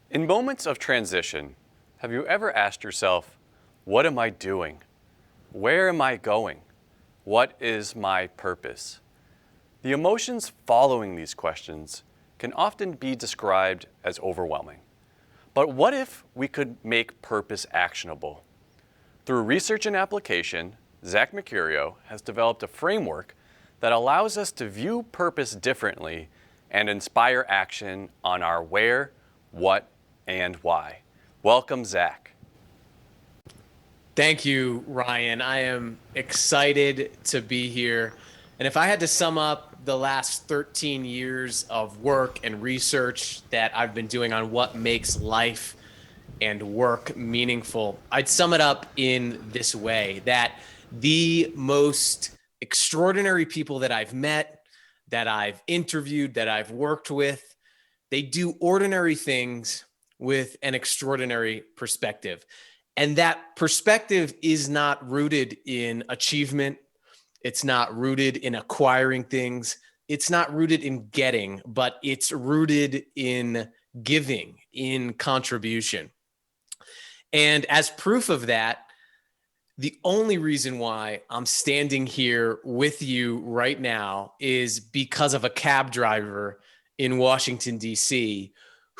In moments of transition, have you ever asked yourself, what am I doing? Where am I going? What is my purpose? The emotions following these questions can often be described as overwhelming. But what if we could make purpose actionable? Through research and application, Zach Mercurio has developed a framework that allows us to view purpose differently and inspire action on our where, what, and why. Welcome, Zach. Thank you, Ryan. I am excited to be here. And if I had to sum up the last 13 years of work and research that I've been doing on what makes life and work meaningful, I'd sum it up in this way: that the most extraordinary people that I've met, that I've interviewed, that I've worked with, they do ordinary things with an extraordinary perspective. And that perspective is not rooted in achievement. It's not rooted in acquiring things. It's not rooted in getting, but it's rooted in giving, in contribution. And as proof of that, the only reason why I'm standing here with you right now is because of a cab driver in Washington, D.C.,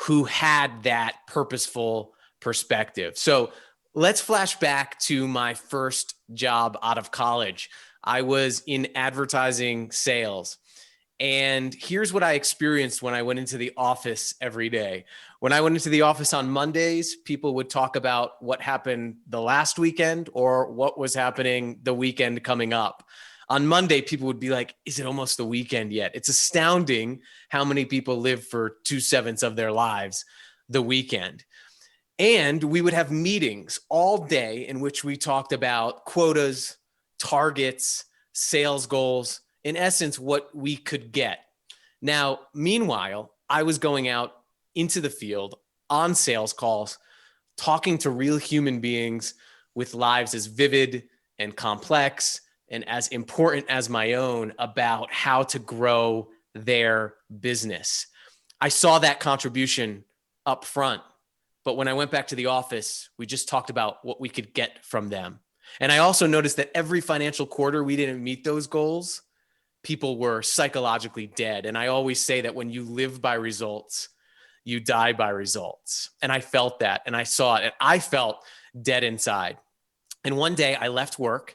who had that purposeful perspective. So let's flash back to my first job out of college. I was in advertising sales. And here's what I experienced when I went into the office every day. When I went into the office on Mondays, people would talk about what happened the last weekend or what was happening the weekend coming up. On Monday, people would be like, is it almost the weekend yet? It's astounding how many people live for 2/7 of their lives the weekend. And we would have meetings all day in which we talked about quotas, targets, sales goals, in essence, what we could get. Now, meanwhile, I was going out into the field on sales calls, talking to real human beings with lives as vivid and complex and as important as my own about how to grow their business. I saw that contribution up front. But when I went back to the office, we just talked about what we could get from them. And I also noticed that every financial quarter we didn't meet those goals, people were psychologically dead. And I always say that when you live by results, you die by results. And I felt that and I saw it and I felt dead inside. And one day I left work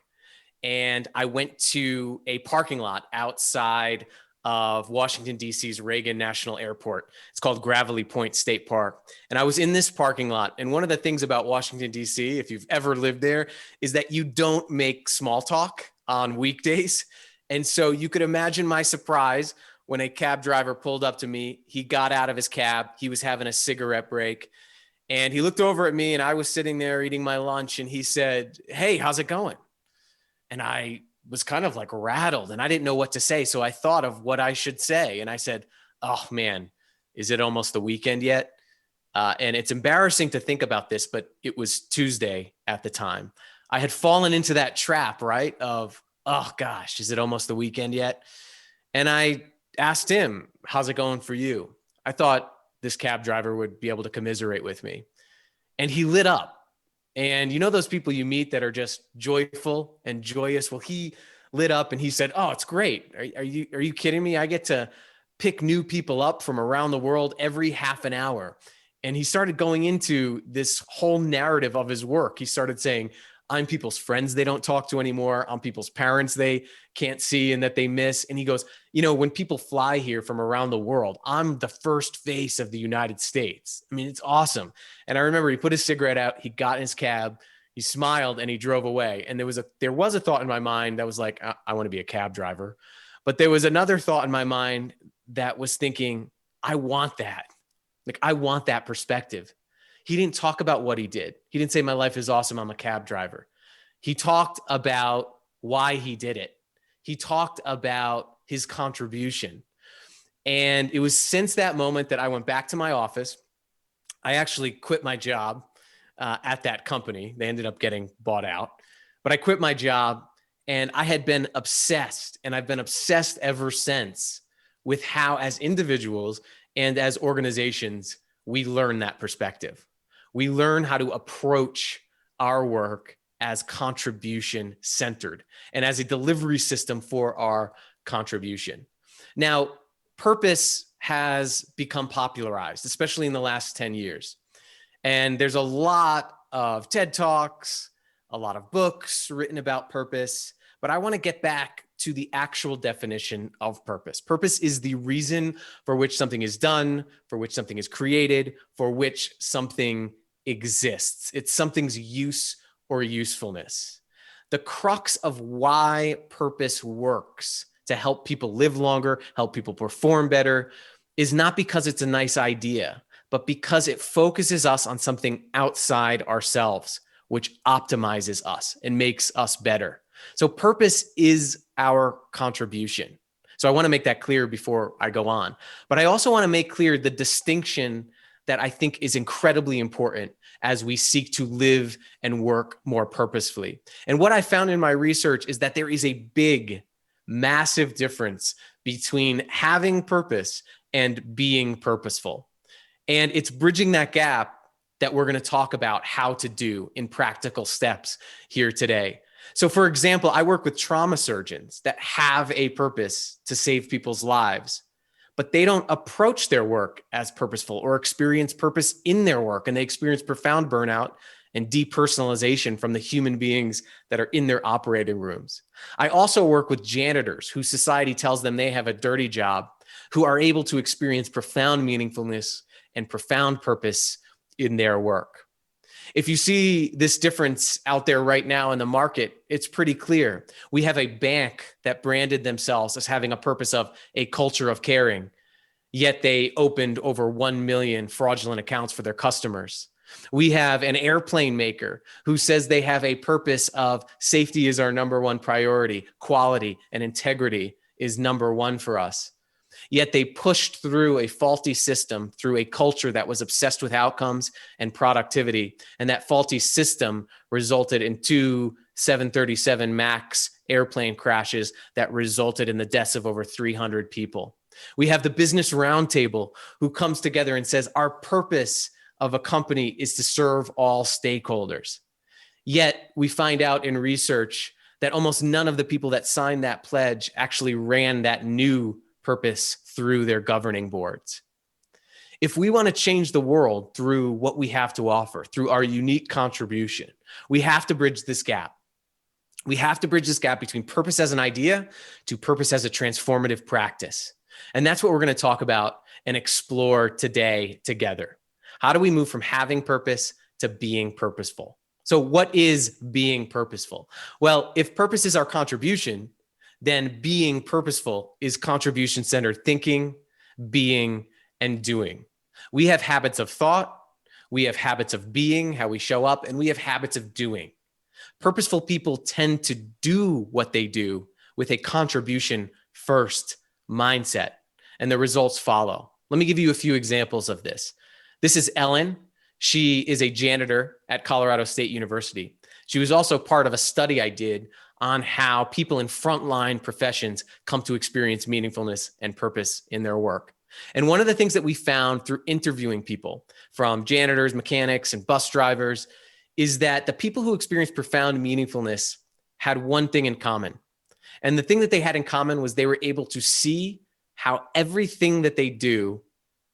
and I went to a parking lot outside of Washington, D.C.'s Reagan National Airport. It's called Gravelly Point State Park. And I was in this parking lot. And one of the things about Washington, D.C., if you've ever lived there, is that you don't make small talk on weekdays. And so you could imagine my surprise when a cab driver pulled up to me. He got out of his cab. He was having a cigarette break. And he looked over at me and I was sitting there eating my lunch. And he said, "Hey, how's it going?" And I was kind of like rattled and I didn't know what to say. So I thought of what I should say. And I said, "Oh man, is it almost the weekend yet?" And it's embarrassing to think about this, but it was Tuesday at the time. I had fallen into that trap, right? Of, oh gosh, is it almost the weekend yet? And I asked him, "How's it going for you?" I thought this cab driver would be able to commiserate with me. And he lit up. And you know those people you meet that are just joyful and joyous? Well, he lit up and he said, "Oh, it's great. Are you kidding me? I get to pick new people up from around the world every half an hour." And he started going into this whole narrative of his work. He started saying, "I'm people's friends they don't talk to anymore. I'm people's parents they can't see and that they miss." And he goes, "When people fly here from around the world, I'm the first face of the United States. I mean, it's awesome." And I remember he put his cigarette out, he got in his cab, he smiled and he drove away. And there was a thought in my mind that was like, I want to be a cab driver. But there was another thought in my mind that was thinking, I want that. Like, I want that perspective. He didn't talk about what he did. He didn't say, "My life is awesome, I'm a cab driver." He talked about why he did it. He talked about his contribution. And it was since that moment that I went back to my office. I actually quit my job at that company. They ended up getting bought out. But I quit my job and I had been obsessed, and I've been obsessed ever since with how, as individuals and as organizations, we learn that perspective. We learn how to approach our work as contribution centered and as a delivery system for our contribution. Now, purpose has become popularized, especially in the last 10 years. And there's a lot of TED Talks, a lot of books written about purpose, but I want to get back to the actual definition of purpose. Purpose is the reason for which something is done, for which something is created, for which something exists. It's something's use or usefulness. The crux of why purpose works to help people live longer, help people perform better, is not because it's a nice idea, but because it focuses us on something outside ourselves, which optimizes us and makes us better. So purpose is our contribution. So I want to make that clear before I go on. But I also want to make clear the distinction that I think is incredibly important as we seek to live and work more purposefully. And what I found in my research is that there is a big, massive difference between having purpose and being purposeful. And it's bridging that gap that we're going to talk about how to do in practical steps here today. So, for example, I work with trauma surgeons that have a purpose to save people's lives, but they don't approach their work as purposeful or experience purpose in their work. And they experience profound burnout and depersonalization from the human beings that are in their operating rooms. I also work with janitors whose society tells them they have a dirty job, who are able to experience profound meaningfulness and profound purpose in their work. If you see this difference out there right now in the market, it's pretty clear. We have a bank that branded themselves as having a purpose of a culture of caring, yet they opened over 1 million fraudulent accounts for their customers. We have an airplane maker who says they have a purpose of safety is our number one priority, quality and integrity is number one for us. Yet they pushed through a faulty system, through a culture that was obsessed with outcomes and productivity. And that faulty system resulted in 2 737 MAX airplane crashes that resulted in the deaths of over 300 people. We have the Business Roundtable who comes together and says our purpose of a company is to serve all stakeholders. Yet we find out in research that almost none of the people that signed that pledge actually ran that new purpose through their governing boards. If we want to change the world through what we have to offer, through our unique contribution, we have to bridge this gap. We have to bridge this gap between purpose as an idea to purpose as a transformative practice. And that's what we're going to talk about and explore today together. How do we move from having purpose to being purposeful? So what is being purposeful? Well, if purpose is our contribution, then being purposeful is contribution-centered thinking, being, and doing. We have habits of thought, we have habits of being, how we show up, and we have habits of doing. Purposeful people tend to do what they do with a contribution-first mindset, and the results follow. Let me give you a few examples of this. This is Ellen. She is a janitor at Colorado State University. She was also part of a study I did on how people in frontline professions come to experience meaningfulness and purpose in their work. And one of the things that we found through interviewing people from janitors, mechanics, and bus drivers is that the people who experienced profound meaningfulness had one thing in common. And the thing that they had in common was they were able to see how everything that they do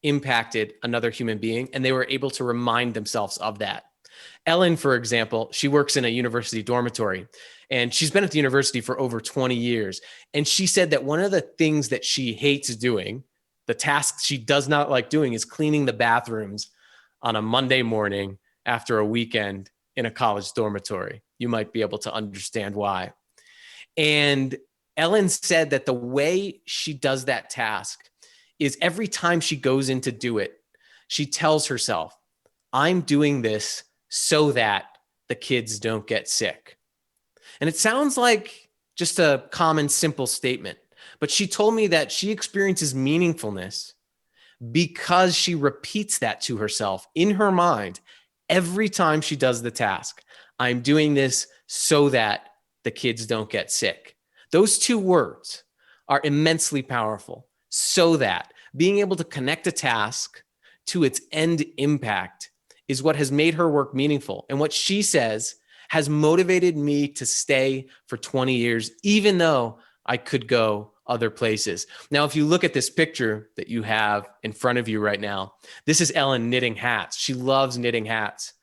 impacted another human being, and they were able to remind themselves of that. Ellen, for example, she works in a university dormitory, and she's been at the university for over 20 years. And she said that one of the things that she hates doing, the task she does not like doing, is cleaning the bathrooms on a Monday morning after a weekend in a college dormitory. You might be able to understand why. And Ellen said that the way she does that task is every time she goes in to do it, she tells herself, I'm doing this so that the kids don't get sick. And it sounds like just a common, simple statement, but she told me that she experiences meaningfulness because she repeats that to herself in her mind every time she does the task. I'm doing this so that the kids don't get sick. Those two words are immensely powerful. So that, being able to connect a task to its end impact is what has made her work meaningful. And what she says has motivated me to stay for 20 years, even though I could go other places. Now, if you look at this picture that you have in front of you right now, this is Ellen knitting hats. She loves knitting hats.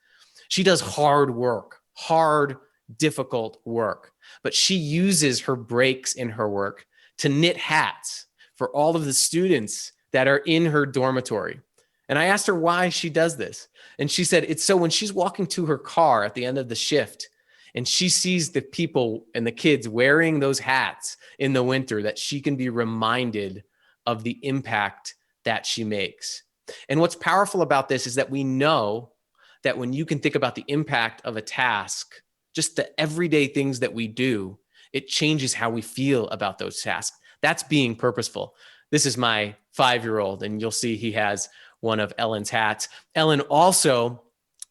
She does hard work, hard, difficult work, but she uses her breaks in her work to knit hats for all of the students that are in her dormitory. And I asked her why she does this. And she said, it's so when she's walking to her car at the end of the shift and she sees the people and the kids wearing those hats in the winter, that she can be reminded of the impact that she makes. And what's powerful about this is that we know that when you can think about the impact of a task, just the everyday things that we do, it changes how we feel about those tasks. That's being purposeful. This is my 5-year-old, and you'll see he has one of Ellen's hats. Ellen also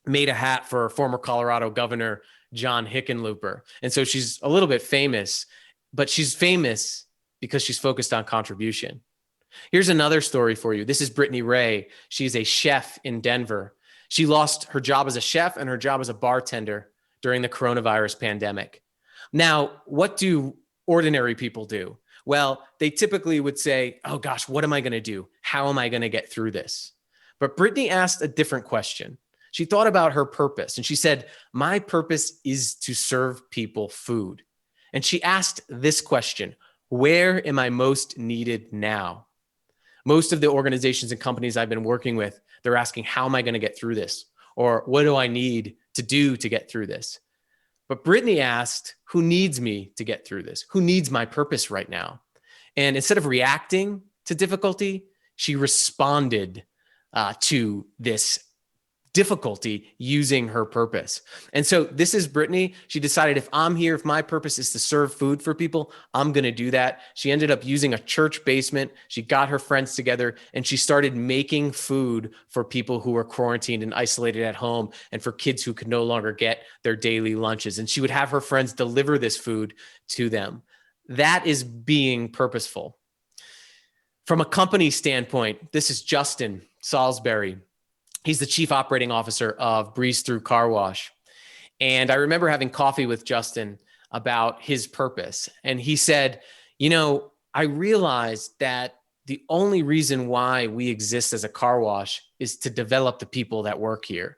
made a hat for former Colorado Governor John Hickenlooper. And so she's a little bit famous, but she's famous because she's focused on contribution. Here's another story for you. This is Brittany Ray. She's a chef in Denver. She lost her job as a chef and her job as a bartender during the coronavirus pandemic. Now, what do ordinary people do? Well, they typically would say, oh gosh, what am I going to do? How am I going to get through this? But Brittany asked a different question. She thought about her purpose and she said, my purpose is to serve people food. And she asked this question, where am I most needed now? Most of the organizations and companies I've been working with, they're asking, how am I going to get through this? Or what do I need to do to get through this? But Brittany asked, who needs me to get through this? Who needs my purpose right now? And instead of reacting to difficulty, she responded to this difficulty using her purpose. And so this is Brittany. She decided, if I'm here, if my purpose is to serve food for people, I'm going to do that. She ended up using a church basement. She got her friends together and she started making food for people who were quarantined and isolated at home, and for kids who could no longer get their daily lunches. And she would have her friends deliver this food to them. That is being purposeful. From a company standpoint, this is Justin Salisbury. He's the chief operating officer of Breeze Through Car Wash. And I remember having coffee with Justin about his purpose. And he said, I realized that the only reason why we exist as a car wash is to develop the people that work here.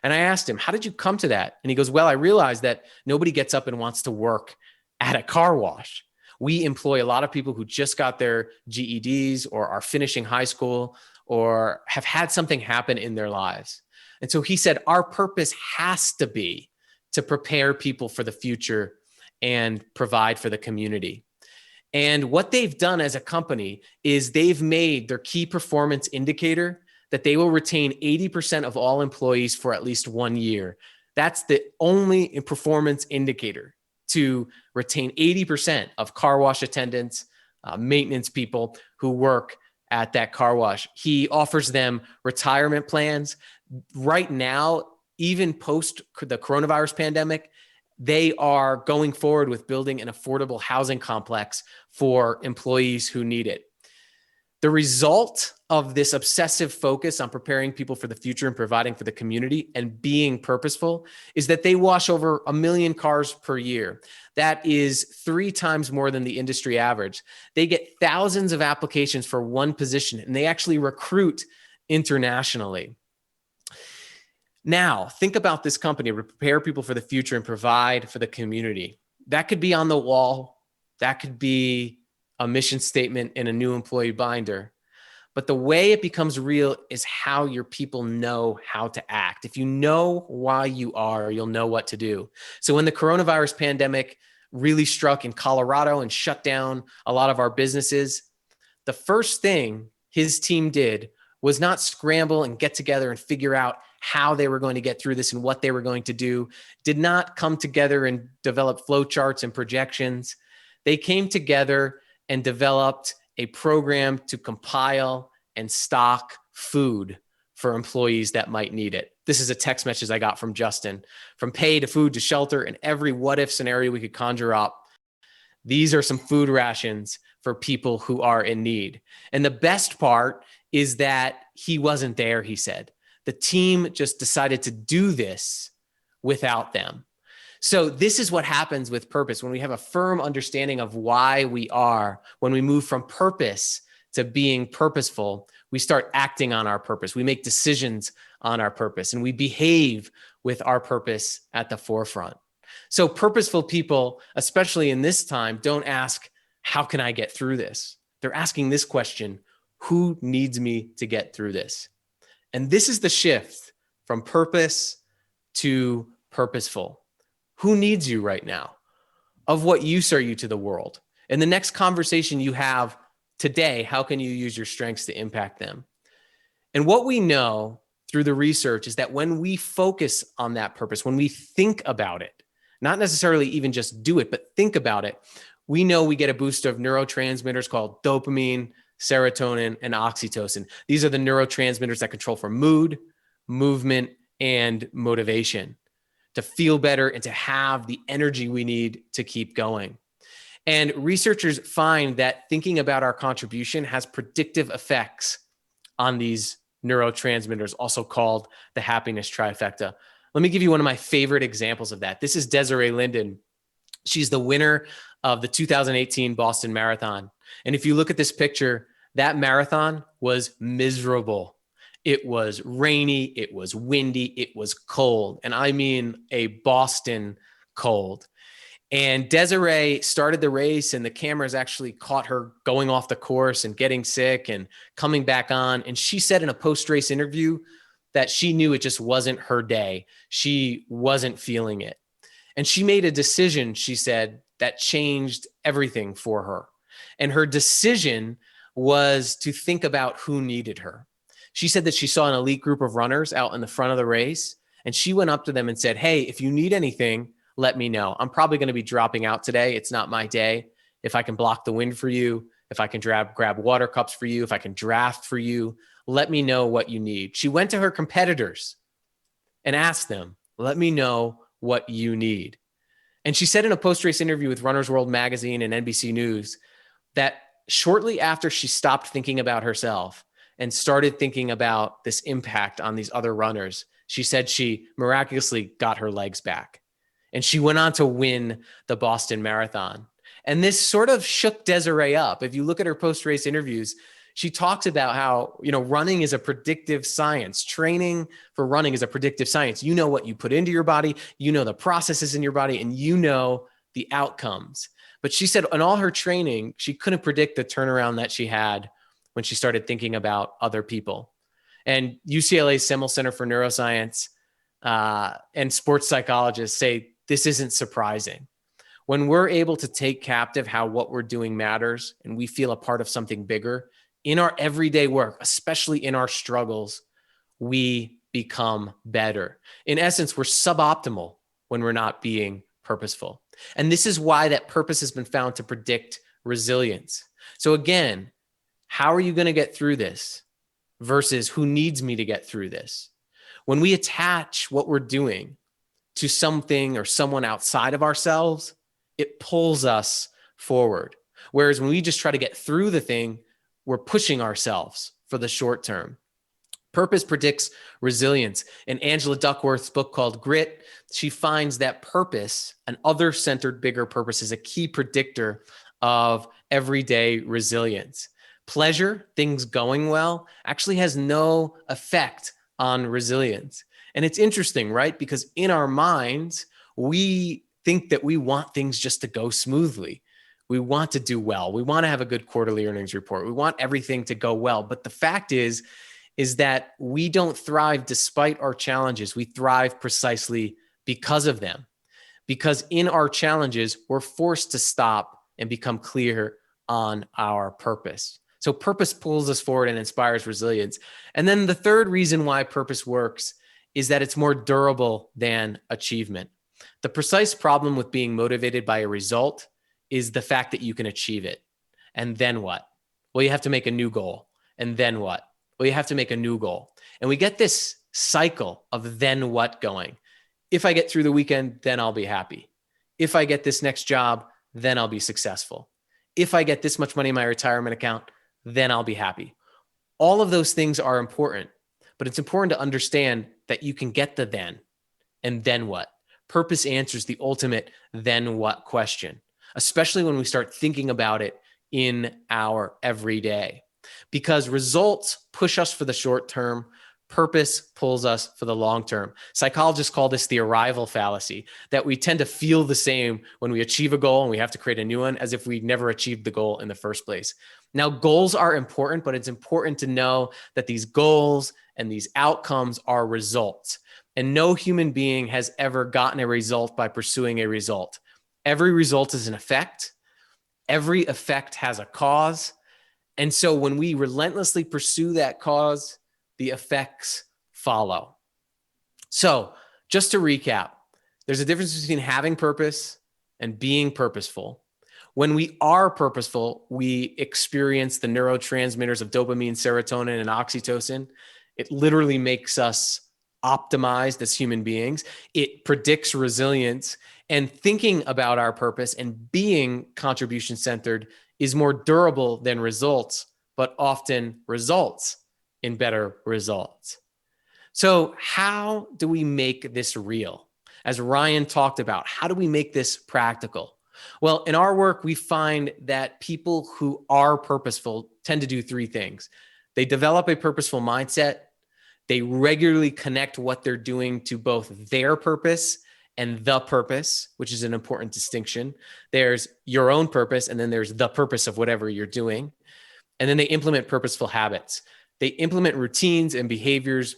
And I asked him, how did you come to that? And he goes, well, I realized that nobody gets up and wants to work at a car wash. We employ a lot of people who just got their GEDs or are finishing high school or have had something happen in their lives. And so he said, our purpose has to be to prepare people for the future and provide for the community. And what they've done as a company is they've made their key performance indicator that they will retain 80% of all employees for at least 1 year. That's the only performance indicator, to retain 80% of car wash attendants, maintenance people who work at that car wash. He offers them retirement plans. Right now, even post the coronavirus pandemic, they are going forward with building an affordable housing complex for employees who need it. The result of this obsessive focus on preparing people for the future and providing for the community and being purposeful is that they wash over 1 million cars per year. That is 3 times more than the industry average. They get thousands of applications for one position, and they actually recruit internationally. Now, think about this company: to prepare people for the future and provide for the community. That could be on the wall. That could be a mission statement in a new employee binder. But the way it becomes real is how your people know how to act. If you know why you are, you'll know what to do. So when the coronavirus pandemic really struck in Colorado and shut down a lot of our businesses, the first thing his team did was not scramble and get together and figure out how they were going to get through this and what they were going to do, did not come together and develop flowcharts and projections. They came together and developed a program to compile and stock food for employees that might need it. This is a text message I got from Justin. From pay to food to shelter and every what if scenario we could conjure up, these are some food rations for people who are in need. And the best part is that he wasn't there, he said. The team just decided to do this without them. So this is what happens with purpose. When we have a firm understanding of why we are, when we move from purpose to being purposeful, we start acting on our purpose. We make decisions on our purpose, and we behave with our purpose at the forefront. So purposeful people, especially in this time, don't ask, how can I get through this? They're asking this question, who needs me to get through this? And this is the shift from purpose to purposeful. Who needs you right now? Of what use are you to the world? In the next conversation you have today, how can you use your strengths to impact them? And what we know through the research is that when we focus on that purpose, when we think about it, not necessarily even just do it, but think about it, we know we get a boost of neurotransmitters called dopamine, serotonin, and oxytocin. These are the neurotransmitters that control for mood, movement, and motivation, to feel better and to have the energy we need to keep going. And researchers find that thinking about our contribution has predictive effects on these neurotransmitters, also called the happiness trifecta. Let me give you one of my favorite examples of that. This is Desiree Linden. She's the winner of the 2018 Boston Marathon. And if you look at this picture, that marathon was miserable. It was rainy, it was windy, it was cold. And I mean a Boston cold. And Desiree started the race, and the cameras actually caught her going off the course and getting sick and coming back on. And she said in a post-race interview that she knew it just wasn't her day. She wasn't feeling it. And she made a decision, she said, that changed everything for her. And her decision was to think about who needed her. She said that she saw an elite group of runners out in the front of the race, and she went up to them and said, hey, if you need anything, let me know. I'm probably going to be dropping out today. It's not my day. If I can block the wind for you, if I can grab water cups for you, if I can draft for you, let me know what you need. She went to her competitors and asked them, let me know what you need. And she said in a post-race interview with Runner's World magazine and NBC News that shortly after she stopped thinking about herself and started thinking about this impact on these other runners, she said she miraculously got her legs back. And she went on to win the Boston Marathon. And this sort of shook Desiree up. If you look at her post-race interviews, she talks about how, running is a predictive science. Training for running is a predictive science. You know what you put into your body, you know the processes in your body, and you know the outcomes. But she said in all her training, she couldn't predict the turnaround that she had when she started thinking about other people. And UCLA's Semmel Center for Neuroscience and sports psychologists say this isn't surprising. When we're able to take captive how what we're doing matters and we feel a part of something bigger in our everyday work, especially in our struggles, we become better. In essence, we're suboptimal when we're not being purposeful. And this is why that purpose has been found to predict resilience. So again, how are you going to get through this versus who needs me to get through this? When we attach what we're doing to something or someone outside of ourselves, it pulls us forward. Whereas when we just try to get through the thing, we're pushing ourselves for the short term. Purpose predicts resilience. In Angela Duckworth's book called Grit, she finds that purpose, an other-centered bigger purpose, is a key predictor of everyday resilience. Pleasure, things going well, actually has no effect on resilience. And it's interesting, right? Because in our minds, we think that we want things just to go smoothly. We want to do well. We want to have a good quarterly earnings report. We want everything to go well. But the fact is that we don't thrive despite our challenges. We thrive precisely because of them. Because in our challenges, we're forced to stop and become clear on our purpose. So purpose pulls us forward and inspires resilience. And then the third reason why purpose works is that it's more durable than achievement. The precise problem with being motivated by a result is the fact that you can achieve it. And then what? Well, you have to make a new goal. And then what? Well, you have to make a new goal. And we get this cycle of then what going. If I get through the weekend, then I'll be happy. If I get this next job, then I'll be successful. If I get this much money in my retirement account, then I'll be happy. All of those things are important, but it's important to understand that you can get the then and then what. Purpose answers the ultimate then what question, especially when we start thinking about it in our everyday. Because results push us for the short term, purpose pulls us for the long term. Psychologists call this the arrival fallacy, that we tend to feel the same when we achieve a goal and we have to create a new one as if we never achieved the goal in the first place. Now, goals are important, but it's important to know that these goals and these outcomes are results. And no human being has ever gotten a result by pursuing a result. Every result is an effect. Every effect has a cause. And so when we relentlessly pursue that cause, the effects follow. So just to recap, there's a difference between having purpose and being purposeful. When we are purposeful, we experience the neurotransmitters of dopamine, serotonin, and oxytocin. It literally makes us optimized as human beings. It predicts resilience, and thinking about our purpose and being contribution centered is more durable than results, but often results in better results. So how do we make this real? As Ryan talked about, how do we make this practical? Well, in our work, we find that people who are purposeful tend to do three things. They develop a purposeful mindset. They regularly connect what they're doing to both their purpose and the purpose, which is an important distinction. There's your own purpose, and then there's the purpose of whatever you're doing. And then they implement purposeful habits. They implement routines and behaviors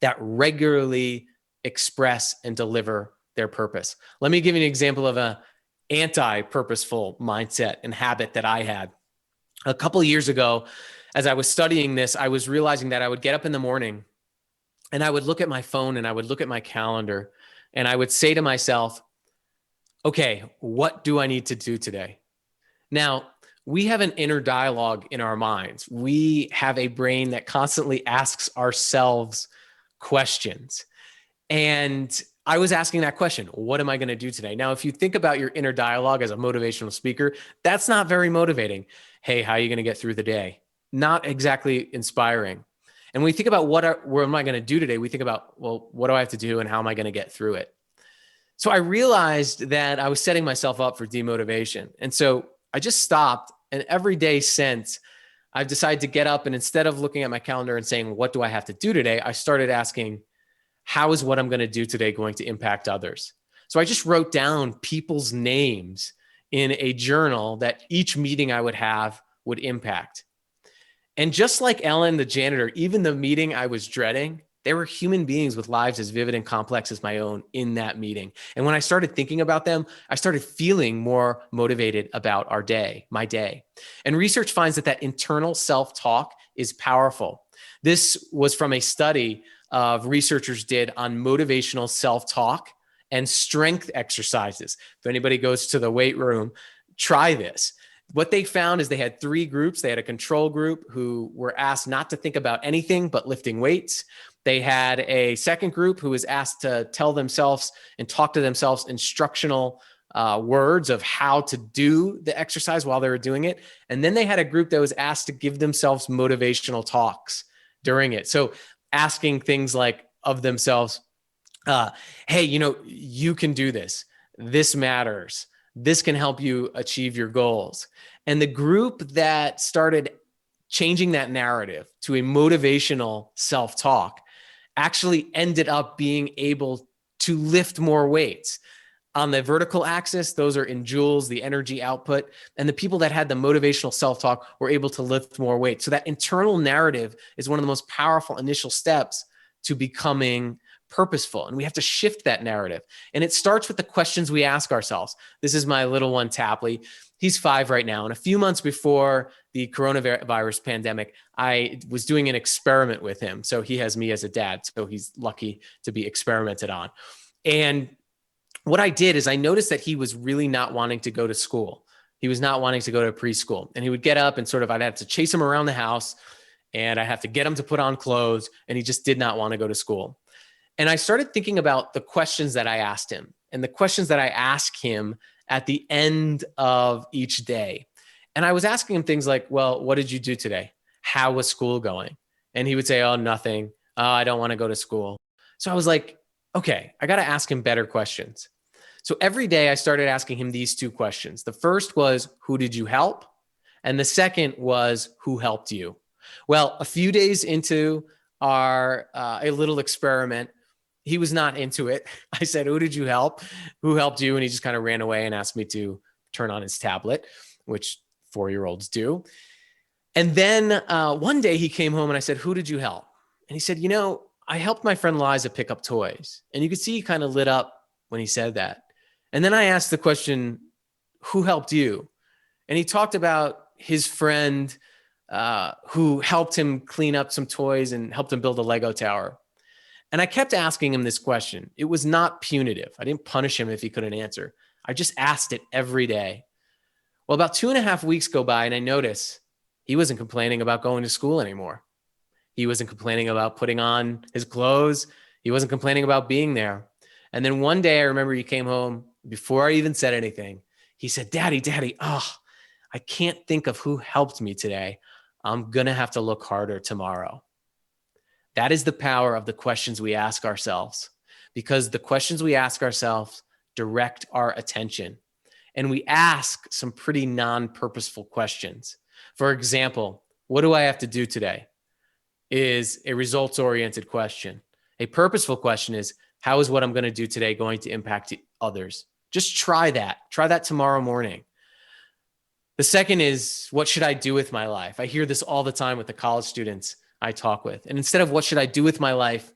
that regularly express and deliver their purpose. Let me give you an example of an anti-purposeful mindset and habit that I had. A couple of years ago, as I was studying this, I was realizing that I would get up in the morning and I would look at my phone and I would look at my calendar and I would say to myself, okay, what do I need to do today? Now, we have an inner dialogue in our minds. We have a brain that constantly asks ourselves questions. And I was asking that question, what am I going to do today? Now, if you think about your inner dialogue as a motivational speaker, that's not very motivating. Hey, how are you going to get through the day? Not exactly inspiring. And when we think about what am I going to do today, we think about, well, what do I have to do and how am I going to get through it? So I realized that I was setting myself up for demotivation. And so I just stopped. And every day since, I've decided to get up and instead of looking at my calendar and saying, what do I have to do today? I started asking, how is what I'm going to do today going to impact others? So I just wrote down people's names in a journal that each meeting I would have would impact. And just like Ellen, the janitor, even the meeting I was dreading, there were human beings with lives as vivid and complex as my own in that meeting. And when I started thinking about them, I started feeling more motivated about our day, my day. And research finds that internal self-talk is powerful. This was from a study of researchers did on motivational self-talk and strength exercises. If anybody goes to the weight room, try this. What they found is they had three groups. They had a control group who were asked not to think about anything but lifting weights. They had a second group who was asked to tell themselves and talk to themselves instructional words of how to do the exercise while they were doing it. And then they had a group that was asked to give themselves motivational talks during it. So asking things like of themselves, hey, you can do this. This matters. This can help you achieve your goals. And the group that started changing that narrative to a motivational self-talk actually ended up being able to lift more weights. On the vertical axis, those are in joules, the energy output. And the people that had the motivational self-talk were able to lift more weight. So that internal narrative is one of the most powerful initial steps to becoming purposeful. And we have to shift that narrative. And it starts with the questions we ask ourselves. This is my little one, Tapley. He's 5 right now. And a few months before the coronavirus pandemic, I was doing an experiment with him. So he has me as a dad. So he's lucky to be experimented on. And what I did is I noticed that he was really not wanting to go to school. He was not wanting to go to preschool. And he would get up and I'd have to chase him around the house and I'd have to get him to put on clothes. And he just did not want to go to school. And I started thinking about the questions that I asked him and the questions that I ask him at the end of each day. And I was asking him things like, well, what did you do today? how was school going? And he would say, oh, nothing. Oh, I don't want to go to school. So I was like, okay, I got to ask him better questions. So every day I started asking him these two questions. The first was, who did you help? And the second was, who helped you? Well, a few days into our a little experiment, he was not into it. I said, who did you help? Who helped you? And he just kind of ran away and asked me to turn on his tablet, which 4-year-olds do. And then one day he came home and I said, who did you help? And he said, I helped my friend Liza pick up toys. And you could see he kind of lit up when he said that. And then I asked the question, who helped you? And he talked about his friend who helped him clean up some toys and helped him build a Lego tower. And I kept asking him this question. It was not punitive. I didn't punish him if he couldn't answer. I just asked it every day. Well, about 2.5 weeks go by and I notice he wasn't complaining about going to school anymore. He wasn't complaining about putting on his clothes. He wasn't complaining about being there. And then one day I remember he came home before I even said anything. He said, Daddy, I can't think of who helped me today. I'm going to have to look harder tomorrow. That is the power of the questions we ask ourselves, because the questions we ask ourselves direct our attention. And we ask some pretty non-purposeful questions. For example, what do I have to do today? Is a results-oriented question. A purposeful question is, how is what I'm going to do today going to impact others? Just try that. Try that tomorrow morning. The second is, what should I do with my life? I hear this all the time with the college students I talk with. And instead of what should I do with my life,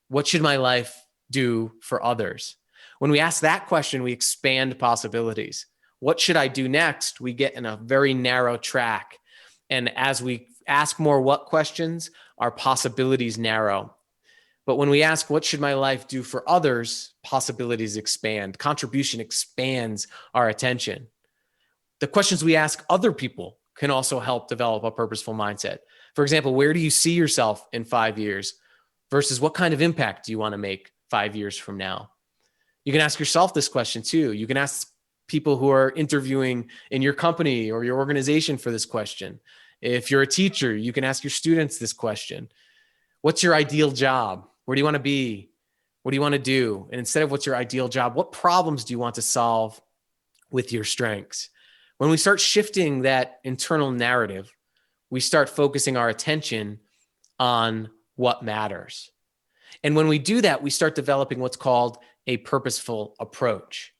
what should my life do for others? When we ask that question, we expand possibilities. What should I do next? We get in a very narrow track. And as we ask more what questions, our possibilities narrow. But when we ask, what should my life do for others, possibilities expand. Contribution expands our attention. The questions we ask other people can also help develop a purposeful mindset. For example, where do you see yourself in 5 years versus what kind of impact do you want to make 5 years from now? You can ask yourself this question too. You can ask people who are interviewing in your company or your organization for this question. If you're a teacher, you can ask your students this question. What's your ideal job? Where do you want to be? What do you want to do? And instead of what's your ideal job, what problems do you want to solve with your strengths? When we start shifting that internal narrative, we start focusing our attention on what matters. And when we do that, we start developing what's called a purposeful approach.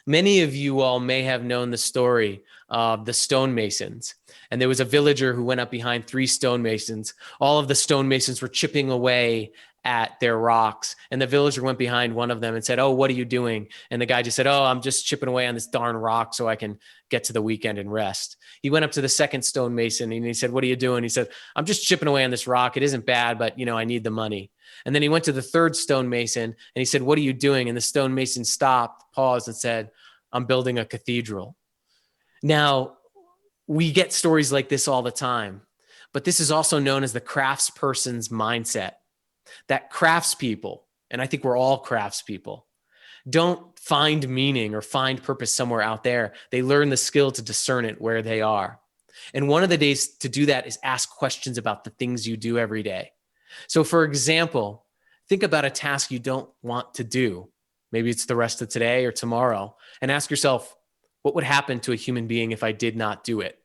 Many of you all may have known the story of the stonemasons. And there was a villager who went up behind 3 stonemasons. All of the stonemasons were chipping away at their rocks. And the villager went behind one of them and said, oh, what are you doing? And the guy just said, oh, I'm just chipping away on this darn rock so I can get to the weekend and rest. He went up to the second stonemason and he said, what are you doing? He said, I'm just chipping away on this rock. It isn't bad, but I need the money. And then he went to the third stonemason and he said, what are you doing? And the stonemason stopped, paused and said, I'm building a cathedral. Now, we get stories like this all the time, but this is also known as the craftsperson's mindset. That craftspeople, and I think we're all craftspeople, don't find meaning or find purpose somewhere out there. They learn the skill to discern it where they are. And one of the days to do that is ask questions about the things you do every day. So for example, think about a task you don't want to do. Maybe it's the rest of today or tomorrow, and ask yourself, what would happen to a human being if I did not do it?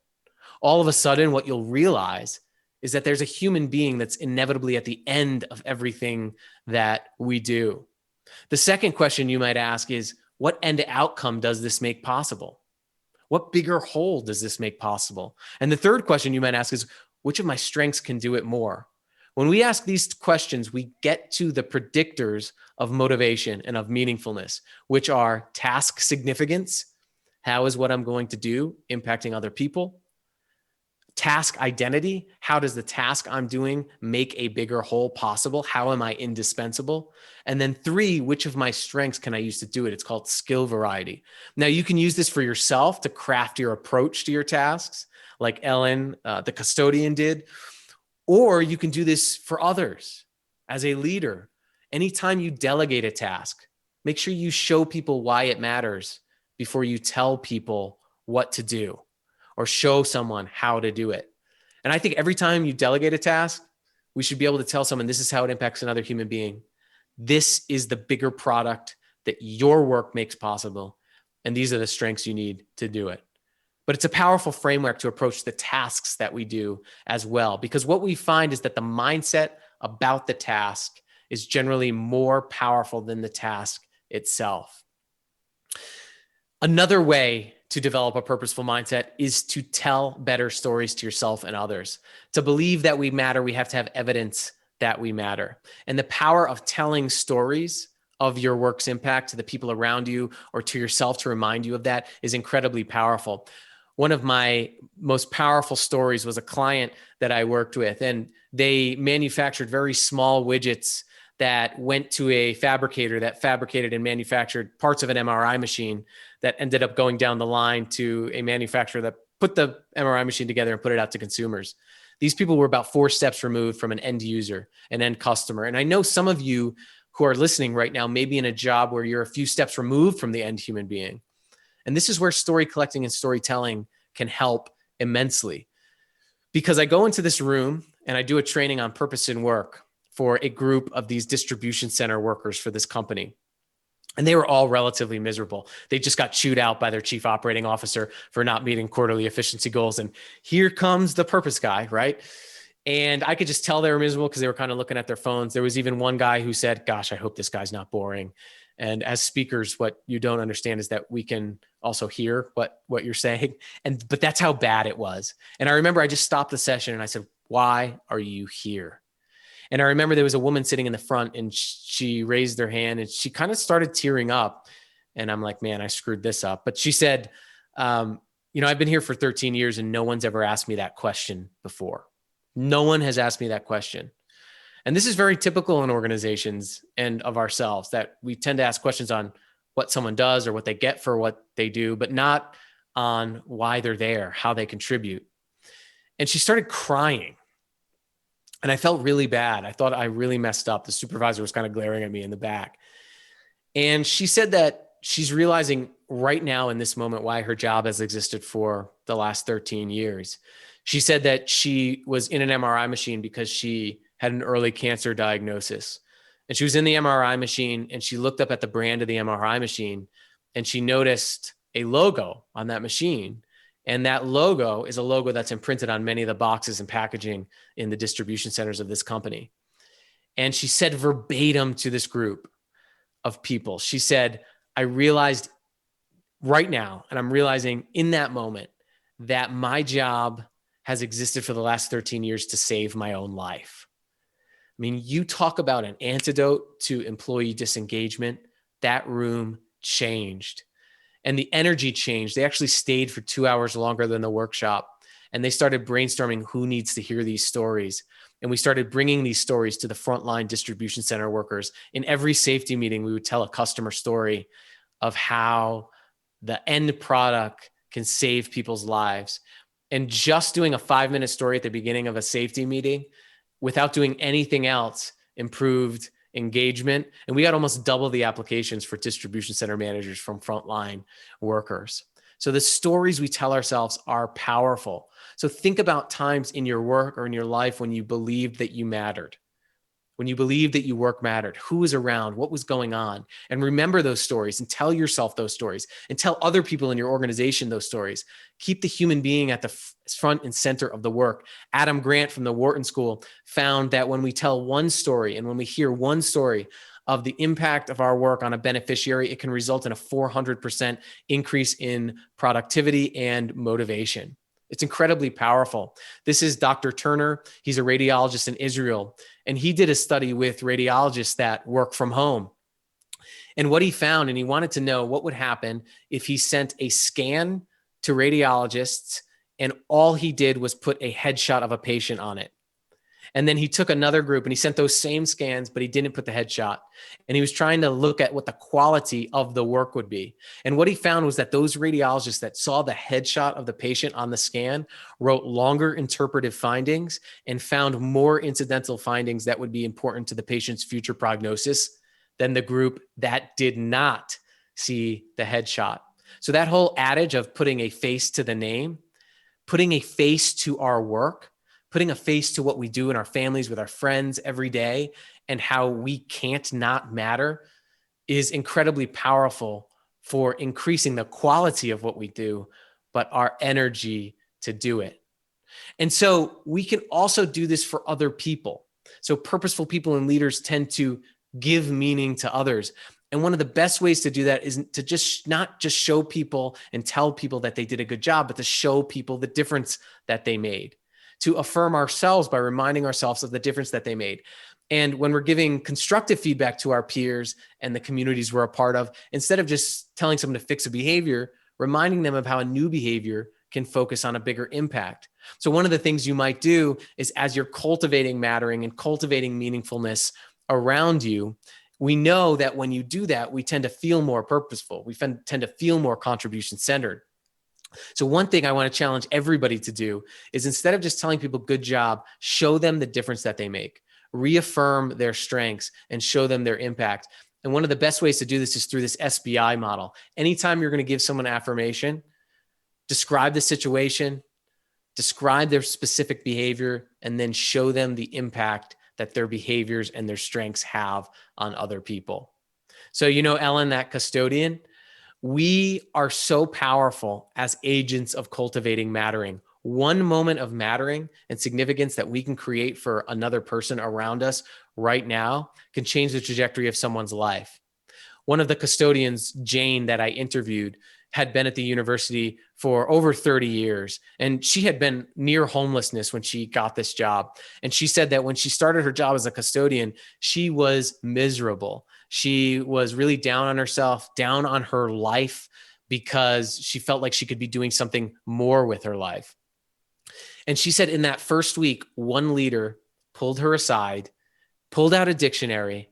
All of a sudden, what you'll realize is that there's a human being that's inevitably at the end of everything that we do. The second question you might ask is, what end outcome does this make possible? What bigger whole does this make possible? And the third question you might ask is, which of my strengths can do it more? When we ask these questions, we get to the predictors of motivation and of meaningfulness, which are task significance. How is what I'm going to do impacting other people? Task identity. How does the task I'm doing make a bigger whole possible? How am I indispensable? And then 3, which of my strengths can I use to do it? It's called skill variety. Now you can use this for yourself to craft your approach to your tasks, like Ellen, the custodian, did. Or you can do this for others as a leader. Anytime you delegate a task, make sure you show people why it matters before you tell people what to do or show someone how to do it. And I think every time you delegate a task, we should be able to tell someone this is how it impacts another human being. This is the bigger product that your work makes possible. And these are the strengths you need to do it. But it's a powerful framework to approach the tasks that we do as well. Because what we find is that the mindset about the task is generally more powerful than the task itself. Another way to develop a purposeful mindset is to tell better stories to yourself and others. To believe that we matter, we have to have evidence that we matter. And the power of telling stories of your work's impact to the people around you or to yourself to remind you of that is incredibly powerful. One of my most powerful stories was a client that I worked with, and they manufactured very small widgets that went to a fabricator that fabricated and manufactured parts of an MRI machine that ended up going down the line to a manufacturer that put the MRI machine together and put it out to consumers. These people were about 4 steps removed from an end user, an end customer. And I know some of you who are listening right now may be in a job where you're a few steps removed from the end human being. And this is where story collecting and storytelling can help immensely. Because I go into this room and I do a training on purpose in work for a group of these distribution center workers for this company. And they were all relatively miserable. They just got chewed out by their chief operating officer for not meeting quarterly efficiency goals. And here comes the purpose guy, right? And I could just tell they were miserable because they were kind of looking at their phones. There was even one guy who said, gosh, I hope this guy's not boring. And as speakers, what you don't understand is that we can also hear what you're saying. But that's how bad it was. And I remember I just stopped the session and I said, why are you here? And I remember there was a woman sitting in the front and she raised her hand and she kind of started tearing up. And I'm like, man, I screwed this up. But she said, I've been here for 13 years and no one's ever asked me that question before. No one has asked me that question. And this is very typical in organizations and of ourselves, that we tend to ask questions on what someone does or what they get for what they do, but not on why they're there, how they contribute. And she started crying. And I felt really bad. I thought I really messed up. The supervisor was kind of glaring at me in the back. And she said that she's realizing right now in this moment why her job has existed for the last 13 years. She said that she was in an MRI machine because she had an early cancer diagnosis. And she was in the MRI machine and she looked up at the brand of the MRI machine and she noticed a logo on that machine. And that logo is a logo that's imprinted on many of the boxes and packaging in the distribution centers of this company. And she said verbatim to this group of people, she said, I realized right now, and I'm realizing in that moment, that my job has existed for the last 13 years to save my own life. I mean, you talk about an antidote to employee disengagement. That room changed. And the energy changed. They actually stayed for 2 hours longer than the workshop. And they started brainstorming who needs to hear these stories. And we started bringing these stories to the frontline distribution center workers. In every safety meeting, we would tell a customer story of how the end product can save people's lives. And just doing a 5-minute story at the beginning of a safety meeting without doing anything else improved engagement. And we got almost double the applications for distribution center managers from frontline workers. So the stories we tell ourselves are powerful. So think about times in your work or in your life when you believed that you mattered, when you believed that your work mattered, who was around, what was going on, and remember those stories and tell yourself those stories and tell other people in your organization those stories. Keep the human being at the front and center of the work. Adam Grant from the Wharton School found that when we tell one story and when we hear one story of the impact of our work on a beneficiary, it can result in a 400% increase in productivity and motivation. It's incredibly powerful. This is Dr. Turner. He's a radiologist in Israel, and he did a study with radiologists that work from home. And what he found, and he wanted to know what would happen if he sent a scan to radiologists and all he did was put a headshot of a patient on it. And then he took another group and he sent those same scans, but he didn't put the headshot. And he was trying to look at what the quality of the work would be. And what he found was that those radiologists that saw the headshot of the patient on the scan wrote longer interpretive findings and found more incidental findings that would be important to the patient's future prognosis than the group that did not see the headshot. So that whole adage of putting a face to the name, putting a face to our work, putting a face to what we do in our families with our friends every day and how we can't not matter is incredibly powerful for increasing the quality of what we do, but our energy to do it. And so we can also do this for other people. So purposeful people and leaders tend to give meaning to others. And one of the best ways to do that is to just not just show people and tell people that they did a good job, but to show people the difference that they made, to affirm ourselves by reminding ourselves of the difference that they made. And when we're giving constructive feedback to our peers and the communities we're a part of, instead of just telling someone to fix a behavior, reminding them of how a new behavior can focus on a bigger impact. So one of the things you might do is, as you're cultivating mattering and cultivating meaningfulness around you, we know that when you do that, we tend to feel more purposeful. We tend to feel more contribution centered. So one thing I want to challenge everybody to do is, instead of just telling people good job, show them the difference that they make, reaffirm their strengths and show them their impact. And one of the best ways to do this is through this SBI model. Anytime you're going to give someone affirmation, describe the situation, describe their specific behavior, and then show them the impact that their behaviors and their strengths have on other people. So, Ellen, that custodian, we are so powerful as agents of cultivating mattering. One moment of mattering and significance that we can create for another person around us right now can change the trajectory of someone's life. One of the custodians, Jane, that I interviewed, had been at the university for over 30 years. And she had been near homelessness when she got this job. And she said that when she started her job as a custodian, she was miserable. She was really down on herself, down on her life, because she felt like she could be doing something more with her life. And she said in that first week, one leader pulled her aside, pulled out a dictionary,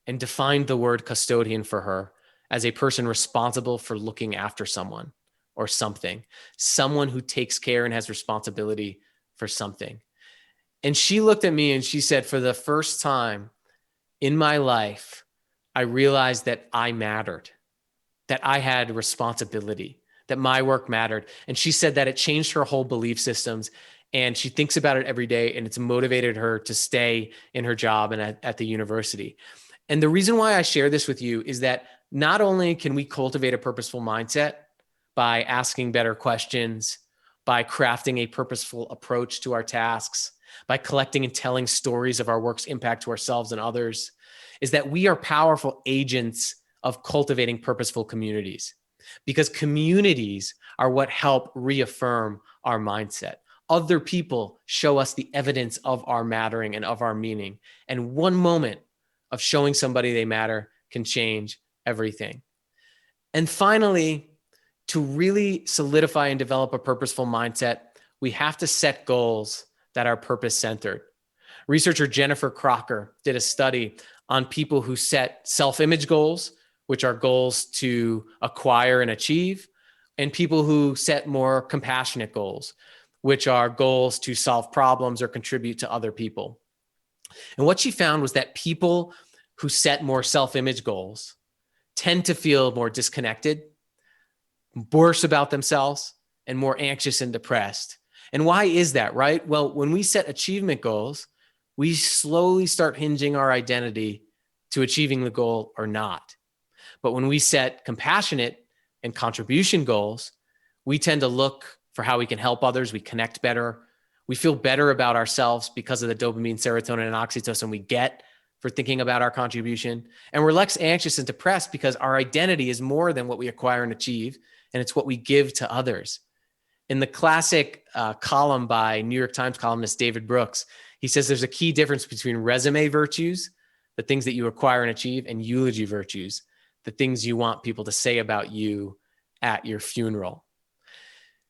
and defined the word custodian for her as a person responsible for looking after someone or something, someone who takes care and has responsibility for something. And she looked at me and she said, for the first time in my life, I realized that I mattered, that I had responsibility, that my work mattered. And she said that it changed her whole belief systems. And she thinks about it every day, and it's motivated her to stay in her job and at the university. And the reason why I share this with you is that not only can we cultivate a purposeful mindset by asking better questions, by crafting a purposeful approach to our tasks, by collecting and telling stories of our work's impact to ourselves and others, is that we are powerful agents of cultivating purposeful communities, because communities are what help reaffirm our mindset. Other people show us the evidence of our mattering and of our meaning. And one moment of showing somebody they matter can change everything. And finally, to really solidify and develop a purposeful mindset, we have to set goals that are purpose-centered. Researcher Jennifer Crocker did a study on people who set self-image goals, which are goals to acquire and achieve, and people who set more compassionate goals, which are goals to solve problems or contribute to other people. And what she found was that people who set more self-image goals tend to feel more disconnected, worse about themselves, and more anxious and depressed. And why is that, right? Well, when we set achievement goals, we slowly start hinging our identity to achieving the goal or not. But when we set compassionate and contribution goals, we tend to look for how we can help others. We connect better. We feel better about ourselves because of the dopamine, serotonin, and oxytocin we get for thinking about our contribution. And we're less anxious and depressed because our identity is more than what we acquire and achieve, and it's what we give to others. In the classic column by New York Times columnist David Brooks, he says there's a key difference between resume virtues, the things that you acquire and achieve, and eulogy virtues, the things you want people to say about you at your funeral.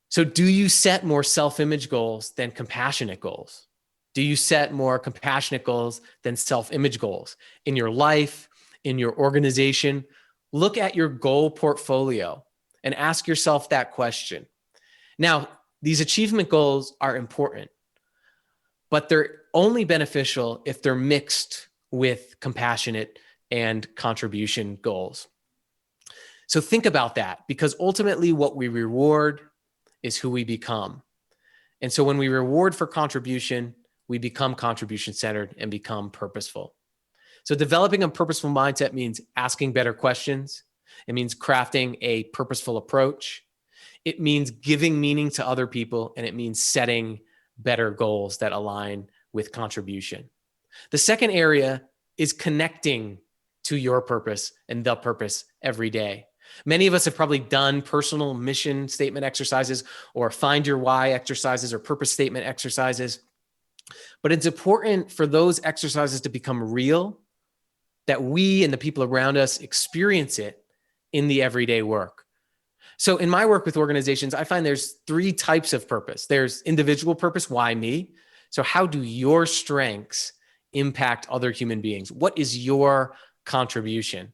So do you set more self-image goals than compassionate goals? Do you set more compassionate goals than self-image goals in your life, in your organization? Look at your goal portfolio and ask yourself that question. Now, these achievement goals are important, but they're only beneficial if they're mixed with compassionate and contribution goals. So think about that, because ultimately what we reward is who we become. And so when we reward for contribution, we become contribution centered and become purposeful. So developing a purposeful mindset means asking better questions. It means crafting a purposeful approach. It means giving meaning to other people, and it means setting better goals that align with contribution. The second area is connecting to your purpose and the purpose every day. Many of us have probably done personal mission statement exercises or find your why exercises or purpose statement exercises. But it's important for those exercises to become real, that we and the people around us experience it in the everyday work. So in my work with organizations, I find there's three types of purpose. There's individual purpose, why me? So how do your strengths impact other human beings? What is your contribution?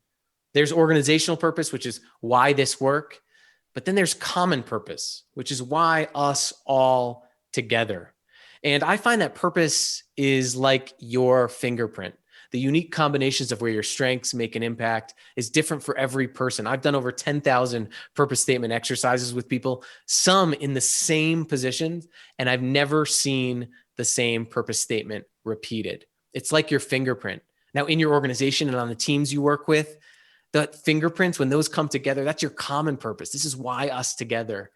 There's organizational purpose, which is why this work. But then there's common purpose, which is why us all together. And I find that purpose is like your fingerprint. The unique combinations of where your strengths make an impact is different for every person. I've done over 10,000 purpose statement exercises with people, some in the same positions, and I've never seen the same purpose statement repeated. It's like your fingerprint. Now, in your organization and on the teams you work with, the fingerprints, when those come together, that's your common purpose. This is why us together.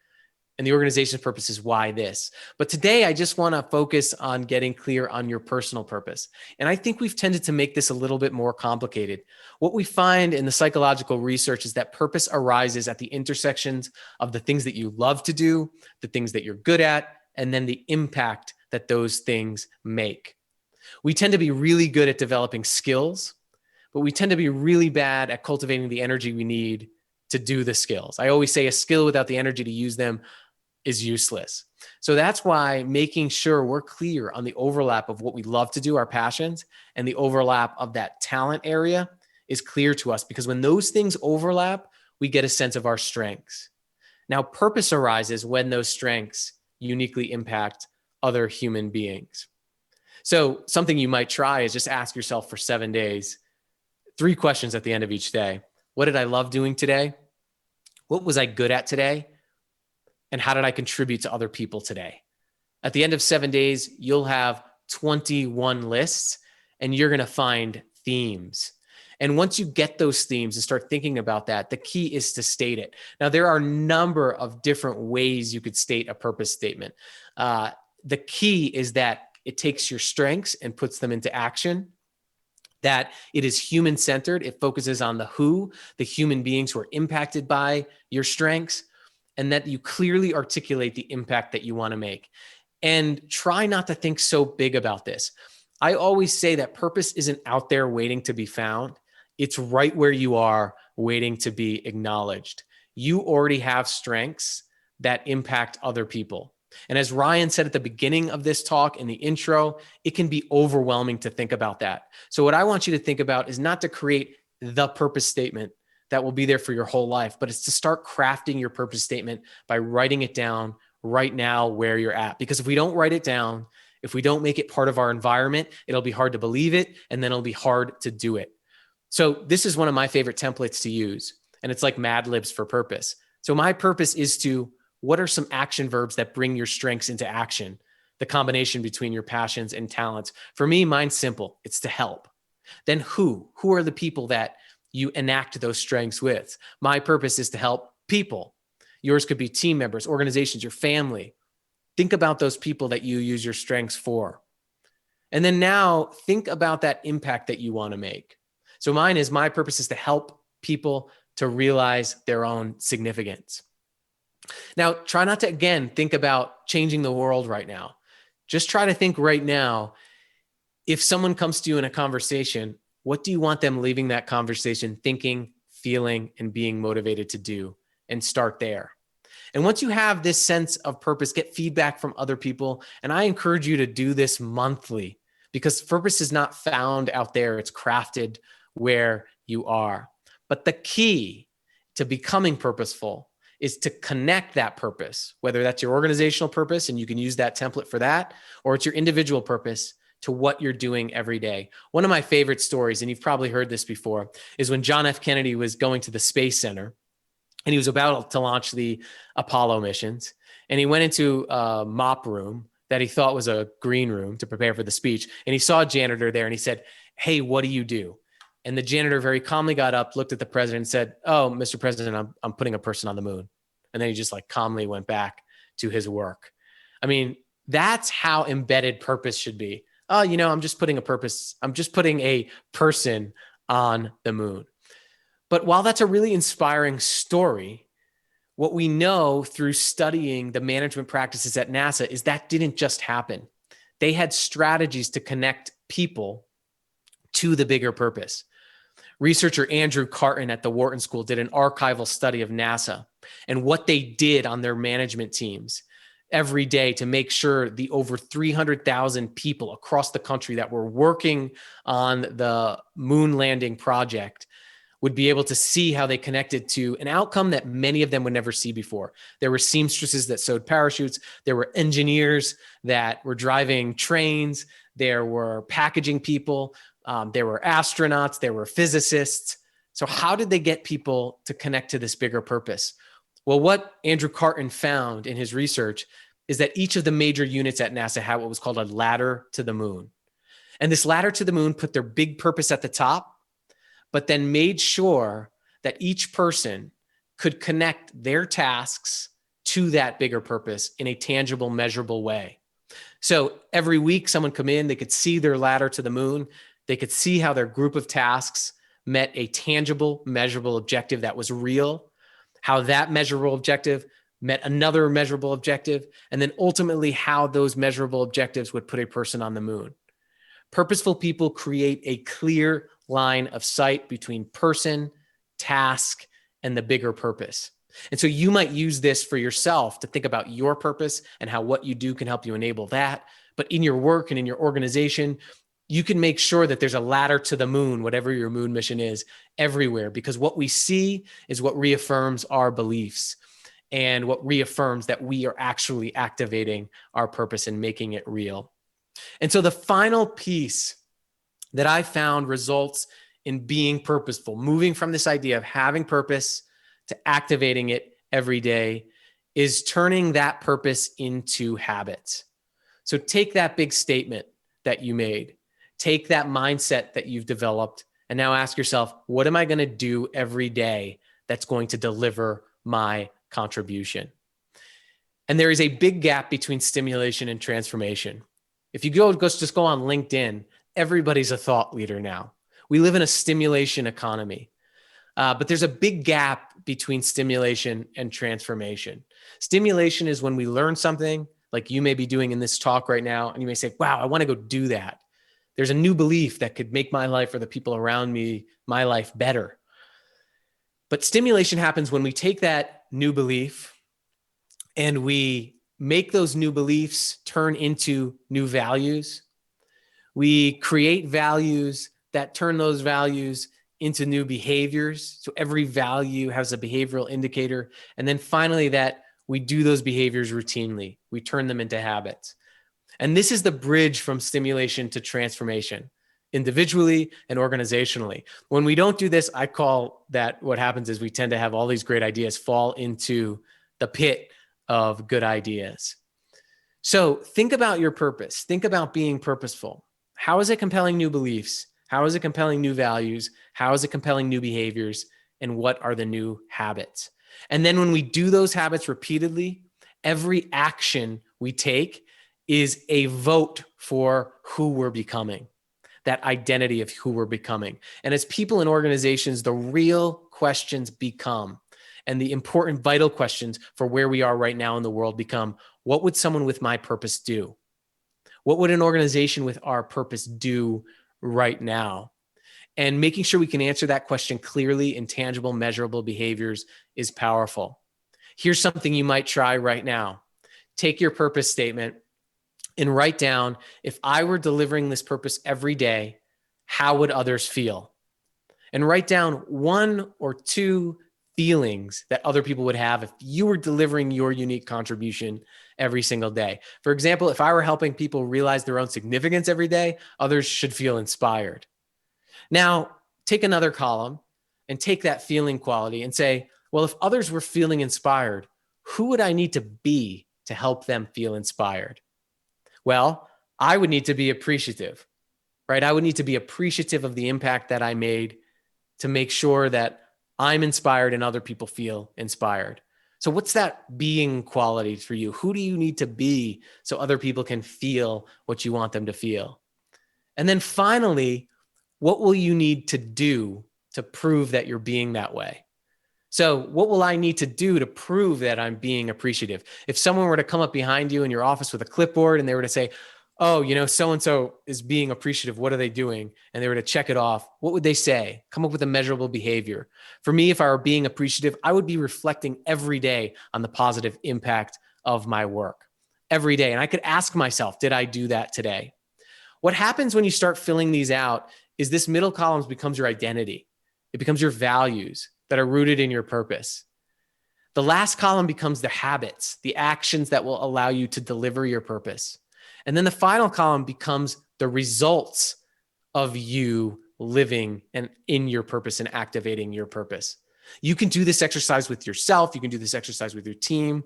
And the organization's purpose is why this. But today, I just want to focus on getting clear on your personal purpose. And I think we've tended to make this a little bit more complicated. What we find in the psychological research is that purpose arises at the intersections of the things that you love to do, the things that you're good at, and then the impact that those things make. We tend to be really good at developing skills, but we tend to be really bad at cultivating the energy we need to do the skills. I always say a skill without the energy to use them is useless. So that's why making sure we're clear on the overlap of what we love to do, our passions, and the overlap of that talent area is clear to us, because when those things overlap, we get a sense of our strengths. Now, purpose arises when those strengths uniquely impact other human beings. So something you might try is just ask yourself for 7 days, 3 questions at the end of each day. What did I love doing today? What was I good at today? And how did I contribute to other people today? At the end of 7 days, you'll have 21 lists, and you're going to find themes. And once you get those themes and start thinking about that, the key is to state it. Now, there are a number of different ways you could state a purpose statement. The key is that it takes your strengths and puts them into action, that it is human-centered. It focuses on the who, the human beings who are impacted by your strengths, and that you clearly articulate the impact that you want to make. And try not to think so big about this. I always say that purpose isn't out there waiting to be found. It's right where you are, waiting to be acknowledged. You already have strengths that impact other people. And as Ryan said at the beginning of this talk in the intro, it can be overwhelming to think about that. So what I want you to think about is not to create the purpose statement that will be there for your whole life, but it's to start crafting your purpose statement by writing it down right now where you're at. Because if we don't write it down, if we don't make it part of our environment, it'll be hard to believe it, and then it'll be hard to do it. So this is one of my favorite templates to use, and it's like Mad Libs for purpose. So my purpose is to, what are some action verbs that bring your strengths into action? The combination between your passions and talents. For me, mine's simple. It's to help. Then who are the people that you enact those strengths with? My purpose is to help people. Yours could be team members, organizations, your family. Think about those people that you use your strengths for. And then now think about that impact that you want to make. So mine is, my purpose is to help people to realize their own significance. Now, try not to, again, think about changing the world right now. Just try to think right now, if someone comes to you in a conversation, what do you want them leaving that conversation thinking, feeling, and being motivated to do? And start there. And once you have this sense of purpose, get feedback from other people. And I encourage you to do this monthly, because purpose is not found out there. It's crafted where you are. But the key to becoming purposeful is to connect that purpose, whether that's your organizational purpose, and you can use that template for that, or it's your individual purpose, to what you're doing every day. One of my favorite stories, and you've probably heard this before, is when John F. Kennedy was going to the Space Center, and he was about to launch the Apollo missions. and he went into a mop room that he thought was a green room to prepare for the speech. And he saw a janitor there and he said, "Hey, what do you do?" And the janitor very calmly got up, looked at the president and said, "Oh, Mr. President, I'm putting a person on the moon." And then he just like calmly went back to his work. I mean, that's how embedded purpose should be. Oh, I'm just putting a person on the moon. But while that's a really inspiring story, what we know through studying the management practices at NASA is that didn't just happen. They had strategies to connect people to the bigger purpose. Researcher Andrew Carton at the Wharton School did an archival study of NASA and what they did on their management teams every day to make sure the over 300,000 people across the country that were working on the moon landing project would be able to see how they connected to an outcome that many of them would never see before. There were seamstresses that sewed parachutes. There were engineers that were driving trains. There were packaging people. There were astronauts. There were physicists. So how did they get people to connect to this bigger purpose? Well, what Andrew Carton found in his research is that each of the major units at NASA had what was called a ladder to the moon. And this ladder to the moon put their big purpose at the top, but then made sure that each person could connect their tasks to that bigger purpose in a tangible, measurable way. So every week someone come in, they could see their ladder to the moon. They could see how their group of tasks met a tangible, measurable objective that was real, how that measurable objective met another measurable objective, and then ultimately how those measurable objectives would put a person on the moon. Purposeful people create a clear line of sight between person, task, and the bigger purpose. And so you might use this for yourself to think about your purpose and how what you do can help you enable that. But in your work and in your organization, you can make sure that there's a ladder to the moon, whatever your moon mission is, everywhere, because what we see is what reaffirms our beliefs and what reaffirms that we are actually activating our purpose and making it real. And so the final piece that I found results in being purposeful, moving from this idea of having purpose to activating it every day, is turning that purpose into habits. So take that big statement that you made, take that mindset that you've developed, and now ask yourself, what am I going to do every day that's going to deliver my contribution? And there is a big gap between stimulation and transformation. If you just go on LinkedIn, everybody's a thought leader now. We live in a stimulation economy, but there's a big gap between stimulation and transformation. Stimulation is when we learn something like you may be doing in this talk right now, and you may say, wow, I want to go do that. There's a new belief that could make my life or the people around me, my life better. But stimulation happens when we take that new belief and we make those new beliefs turn into new values. We create values that turn those values into new behaviors. So every value has a behavioral indicator. And then finally, that we do those behaviors routinely. We turn them into habits. And this is the bridge from stimulation to transformation, individually and organizationally. When we don't do this, I call that what happens is we tend to have all these great ideas fall into the pit of good ideas. So think about your purpose. Think about being purposeful. How is it compelling new beliefs? How is it compelling new values? How is it compelling new behaviors? And what are the new habits? And then when we do those habits repeatedly, every action we take is a vote for who we're becoming, that identity of who we're becoming. And as people in organizations, the real questions become, and the important vital questions for where we are right now in the world become, what would someone with my purpose do? What would an organization with our purpose do right now? And making sure we can answer that question clearly in tangible, measurable behaviors is powerful. Here's something you might try right now. Take your purpose statement and write down, if I were delivering this purpose every day, how would others feel? And write down one or two feelings that other people would have if you were delivering your unique contribution every single day. For example, if I were helping people realize their own significance every day, others should feel inspired. Now, take another column and take that feeling quality and say, well, if others were feeling inspired, who would I need to be to help them feel inspired? Well, I would need to be appreciative, right? I would need to be appreciative of the impact that I made to make sure that I'm inspired and other people feel inspired. So what's that being quality for you? Who do you need to be so other people can feel what you want them to feel? And then finally, what will you need to do to prove that you're being that way? So what will I need to do to prove that I'm being appreciative? If someone were to come up behind you in your office with a clipboard and they were to say, oh, so-and-so is being appreciative. What are they doing? And they were to check it off. What would they say? Come up with a measurable behavior. For me, if I were being appreciative, I would be reflecting every day on the positive impact of my work every day. And I could ask myself, did I do that today? What happens when you start filling these out is this middle column becomes your identity. It becomes your values that are rooted in your purpose. The last column becomes the habits, the actions that will allow you to deliver your purpose. And then the final column becomes the results of you living and in your purpose and activating your purpose. You can do this exercise with yourself. You can do this exercise with your team.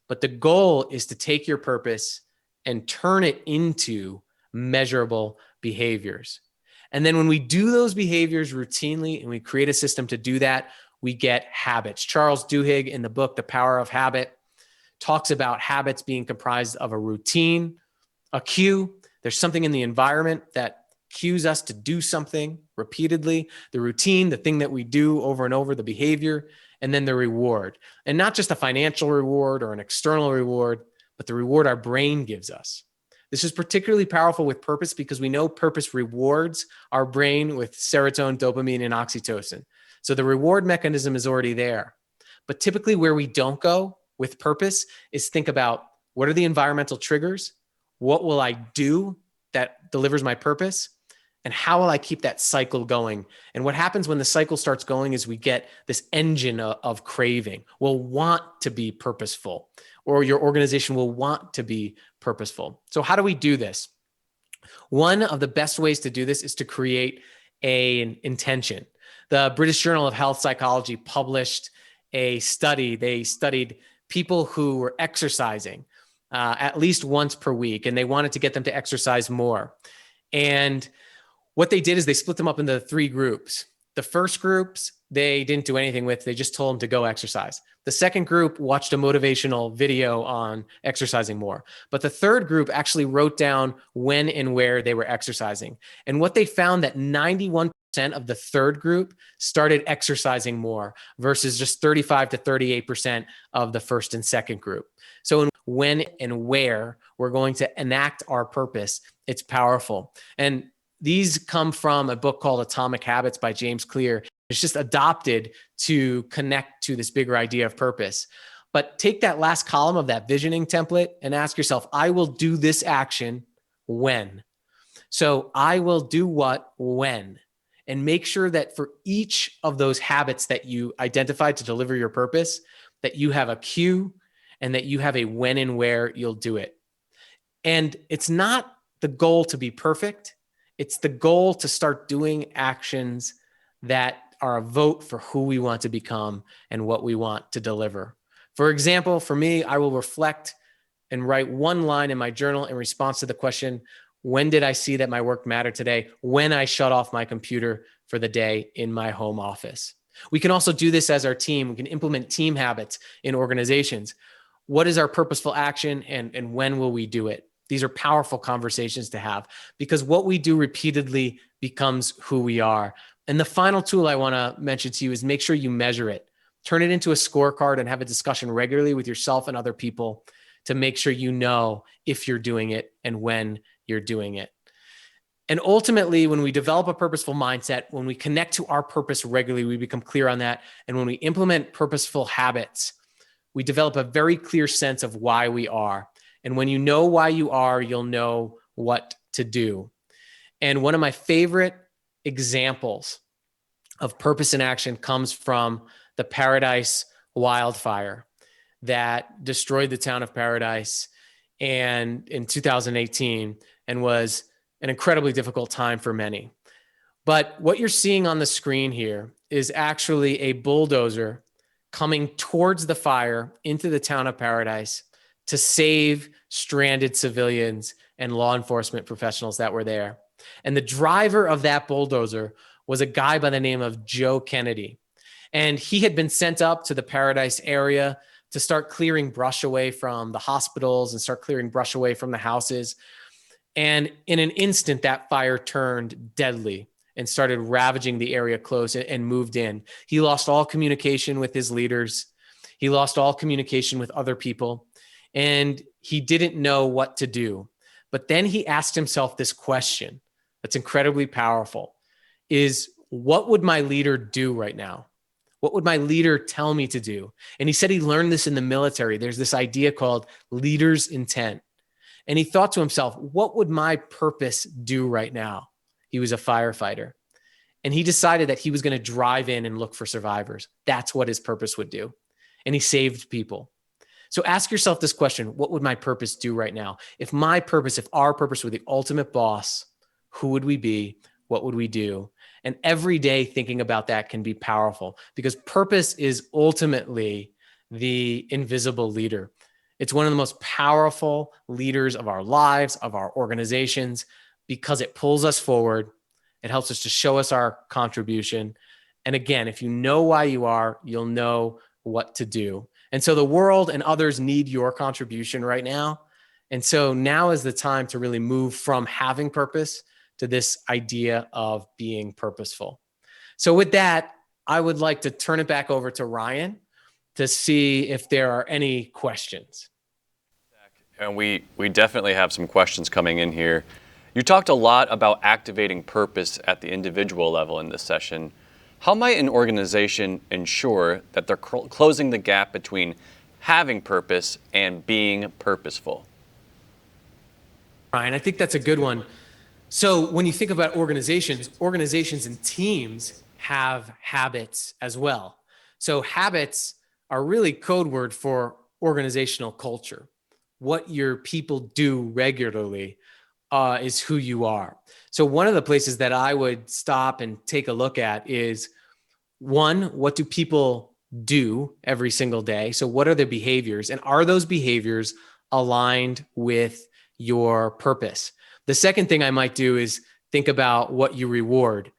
But the goal is to take your purpose and turn it into measurable behaviors. And then when we do those behaviors routinely and we create a system to do that, we get habits. Charles Duhigg in the book, The Power of Habit, talks about habits being comprised of a routine, a cue. There's something in the environment that cues us to do something repeatedly, the routine, the thing that we do over and over, the behavior, and then the reward. And not just a financial reward or an external reward, but the reward our brain gives us. This is particularly powerful with purpose because we know purpose rewards our brain with serotonin, dopamine, and oxytocin. So the reward mechanism is already there. But typically where we don't go with purpose is think about what are the environmental triggers? What will I do that delivers my purpose? And how will I keep that cycle going? And what happens when the cycle starts going is we get this engine of craving. We'll want to be purposeful, or your organization will want to be purposeful. So how do we do this? One of the best ways to do this is to create an intention. The British Journal of Health Psychology published a study. They studied people who were exercising at least once per week, and they wanted to get them to exercise more. And what they did is they split them up into 3 groups. The first groups, they didn't do anything with, they just told them to go exercise. The second group watched a motivational video on exercising more. But the third group actually wrote down when and where they were exercising. And what they found that 91% of the third group started exercising more versus just 35 to 38% of the first and second group. So in when and where we're going to enact our purpose, it's powerful. And these come from a book called Atomic Habits by James Clear. It's just adopted to connect to this bigger idea of purpose. But take that last column of that visioning template and ask yourself, I will do this action when? So I will do what when? And make sure that for each of those habits that you identified to deliver your purpose, that you have a cue and that you have a when and where you'll do it. And it's not the goal to be perfect. It's the goal to start doing actions that are a vote for who we want to become and what we want to deliver. For example, for me, I will reflect and write one line in my journal in response to the question, when did I see that my work mattered today? When I shut off my computer for the day in my home office. We can also do this as our team. We can implement team habits in organizations. What is our purposeful action and when will we do it? These are powerful conversations to have because what we do repeatedly becomes who we are. And the final tool I want to mention to you is make sure you measure it. Turn it into a scorecard and have a discussion regularly with yourself and other people to make sure you know if you're doing it and when you're doing it. And ultimately, when we develop a purposeful mindset, when we connect to our purpose regularly, we become clear on that. And when we implement purposeful habits, we develop a very clear sense of why we are. And when you know why you are, you'll know what to do. And one of my favorite examples of purpose in action comes from the Paradise wildfire that destroyed the town of Paradise and in 2018 and was an incredibly difficult time for many. But what you're seeing on the screen here is actually a bulldozer coming towards the fire into the town of Paradise to save stranded civilians and law enforcement professionals that were there. And the driver of that bulldozer was a guy by the name of Joe Kennedy. And he had been sent up to the Paradise area to start clearing brush away from the hospitals and start clearing brush away from the houses. And in an instant, that fire turned deadly and started ravaging the area close and moved in. He lost all communication with his leaders. He lost all communication with other people. And he didn't know what to do. But then he asked himself this question that's incredibly powerful, is what would my leader do right now? What would my leader tell me to do? And he said he learned this in the military. There's this idea called leader's intent. And he thought to himself, what would my purpose do right now? He was a firefighter. And he decided that he was going to drive in and look for survivors. That's what his purpose would do. And he saved people. So ask yourself this question, what would my purpose do right now? If our purpose were the ultimate boss, who would we be? What would we do? And every day thinking about that can be powerful because purpose is ultimately the invisible leader. It's one of the most powerful leaders of our lives, of our organizations, because it pulls us forward. It helps us to show us our contribution. And again, if you know why you are, you'll know what to do. And so the world and others need your contribution right now. And so now is the time to really move from having purpose to this idea of being purposeful. So with that, I would like to turn it back over to Ryan to see if there are any questions. And we definitely have some questions coming in here. You talked a lot about activating purpose at the individual level in this session. How might an organization ensure that they're closing the gap between having purpose and being purposeful? Ryan, I think that's a good one. So when you think about organizations and teams have habits as well. So habits are really code word for organizational culture. What your people do regularly is who you are. So one of the places that I would stop and take a look at is, one, what do people do every single day? So what are their behaviors? And are those behaviors aligned with your purpose? The second thing I might do is think about what you reward.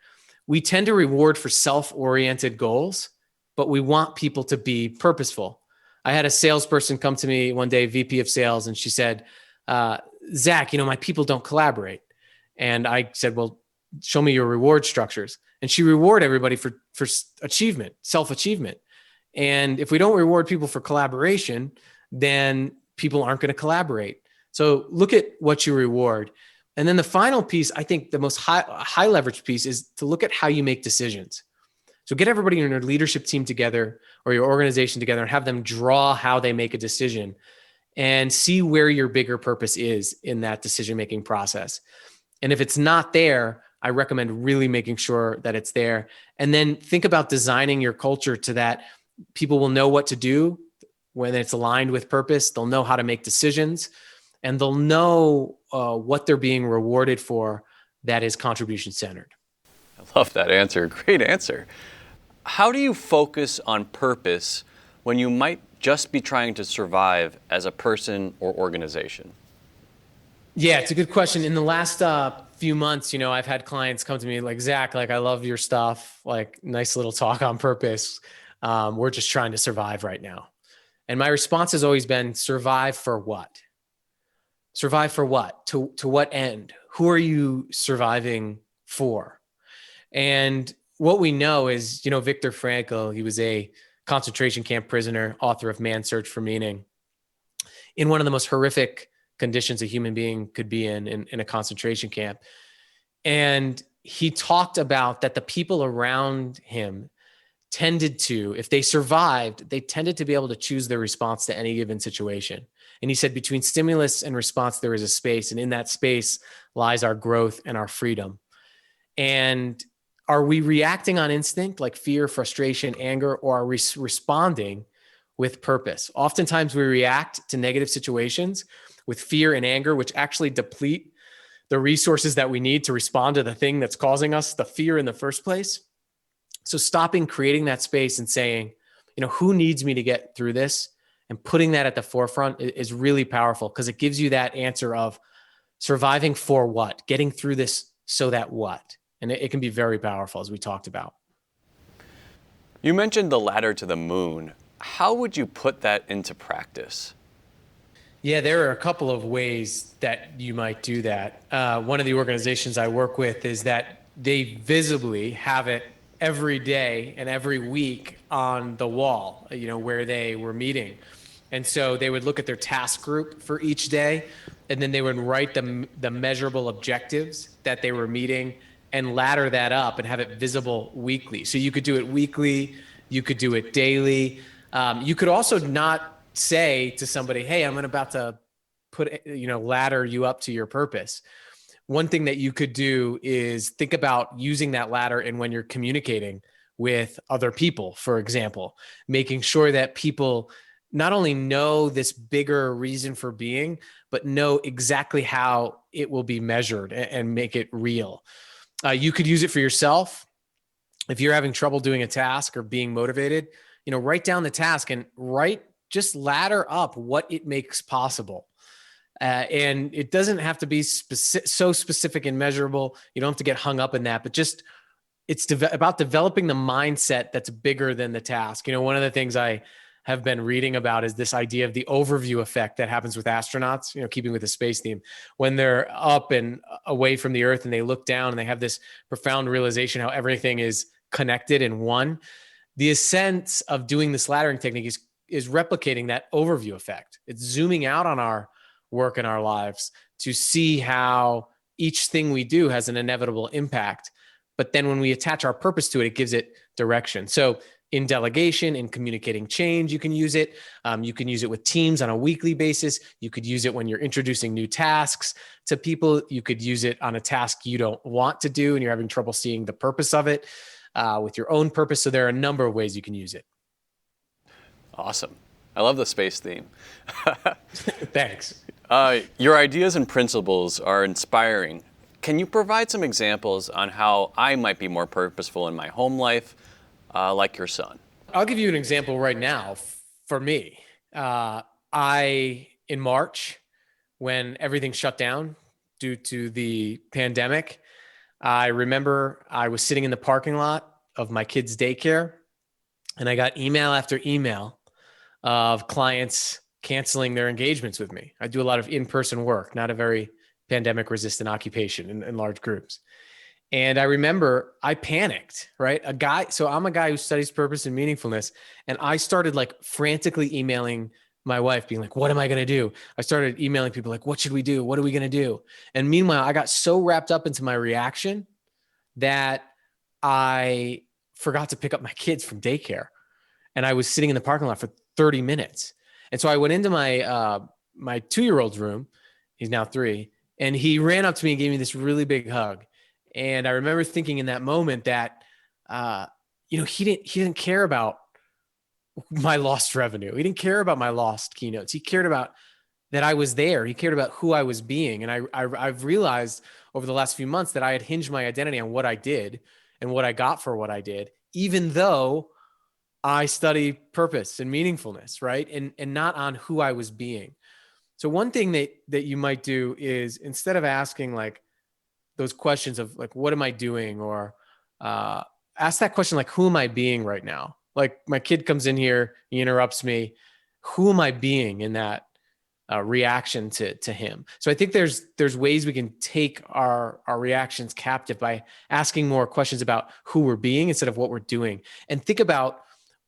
We tend to reward for self-oriented goals, but we want people to be purposeful. I had a salesperson come to me one day, VP of sales, and she said, Zach, my people don't collaborate. And I said, well, show me your reward structures. And she rewarded everybody for achievement, self-achievement. And if we don't reward people for collaboration, then people aren't going to collaborate. So look at what you reward. And then the final piece, I think the most high leverage piece is to look at how you make decisions. So get everybody in your leadership team together or your organization together and have them draw how they make a decision and see where your bigger purpose is in that decision-making process. And if it's not there, I recommend really making sure that it's there. And then think about designing your culture to that people will know what to do when it's aligned with purpose. They'll know how to make decisions and they'll know what they're being rewarded for that is contribution-centered. I love that answer. Great answer. How do you focus on purpose when you might just be trying to survive as a person or organization? Yeah, it's a good question. In the last few months, I've had clients come to me like, Zach, I love your stuff, nice little talk on purpose. We're just trying to survive right now. And my response has always been, survive for what? Survive for what? To what end? Who are you surviving for? And what we know is, Viktor Frankl, he was a concentration camp prisoner, author of Man's Search for Meaning, in one of the most horrific conditions a human being could be in a concentration camp. And he talked about that the people around him tended to, if they survived, they tended to be able to choose their response to any given situation. And he said, between stimulus and response, there is a space. And in that space lies our growth and our freedom. And are we reacting on instinct, like fear, frustration, anger, or are we responding with purpose? Oftentimes we react to negative situations with fear and anger, which actually deplete the resources that we need to respond to the thing that's causing us the fear in the first place. So stopping creating that space and saying, who needs me to get through this? and putting that at the forefront is really powerful, because it gives you that answer of surviving for what, getting through this so that what, and it can be very powerful, as we talked about. You mentioned the ladder to the moon. How would you put that into practice? Yeah, there are a couple of ways that you might do that. One of the organizations I work with is that they visibly have it every day and every week on the wall, where they were meeting. And so they would look at their task group for each day, and then they would write the measurable objectives that they were meeting and ladder that up and have it visible weekly. So you could do it weekly, you could do it daily. You could also not say to somebody, hey, I'm about to ladder you up to your purpose. One thing that you could do is think about using that ladder and when you're communicating with other people, for example, making sure that people not only know this bigger reason for being, but know exactly how it will be measured and make it real. You could use it for yourself. If you're having trouble doing a task or being motivated, write down the task and just ladder up what it makes possible. And it doesn't have to be so specific and measurable. You don't have to get hung up in that, but just it's about developing the mindset that's bigger than the task. One of the things I have been reading about is this idea of the overview effect that happens with astronauts, keeping with the space theme, when they're up and away from the Earth and they look down and they have this profound realization how everything is connected in one. The essence of doing this laddering technique is replicating that overview effect. It's zooming out on our work in our lives to see how each thing we do has an inevitable impact. But then when we attach our purpose to it, it gives it direction. So in delegation, in communicating change, you can use it. You can use it with teams on a weekly basis. You could use it when you're introducing new tasks to people. You could use it on a task you don't want to do and you're having trouble seeing the purpose of it, with your own purpose. So there are a number of ways you can use it. Awesome. I love the space theme. Thanks. Your ideas and principles are inspiring. Can you provide some examples on how I might be more purposeful in my home life, like your son? I'll give you an example right now. For me, in March, when everything shut down due to the pandemic, I remember I was sitting in the parking lot of my kid's daycare, and I got email after email of clients canceling their engagements with me. I do a lot of in-person work, not a very pandemic-resistant occupation in large groups. And I remember I panicked, right? So I'm a guy who studies purpose and meaningfulness. And I started frantically emailing my wife being like, what am I going to do? I started emailing people like, what should we do? What are we going to do? And meanwhile, I got so wrapped up into my reaction that I forgot to pick up my kids from daycare. And I was sitting in the parking lot for 30 minutes. And so I went into my 2-year-old's room. He's now 3. And he ran up to me and gave me this really big hug. And I remember thinking in that moment that, he didn't care about my lost revenue. He didn't care about my lost keynotes. He cared about that I was there. He cared about who I was being. And I've realized over the last few months that I had hinged my identity on what I did and what I got for what I did, even though I study purpose and meaningfulness, right? And not on who I was being. So one thing that you might do is, instead of asking those questions of what am I doing? Or ask that question, who am I being right now? My kid comes in here, he interrupts me. Who am I being in that reaction to him? So I think there's ways we can take our reactions captive by asking more questions about who we're being instead of what we're doing. And think about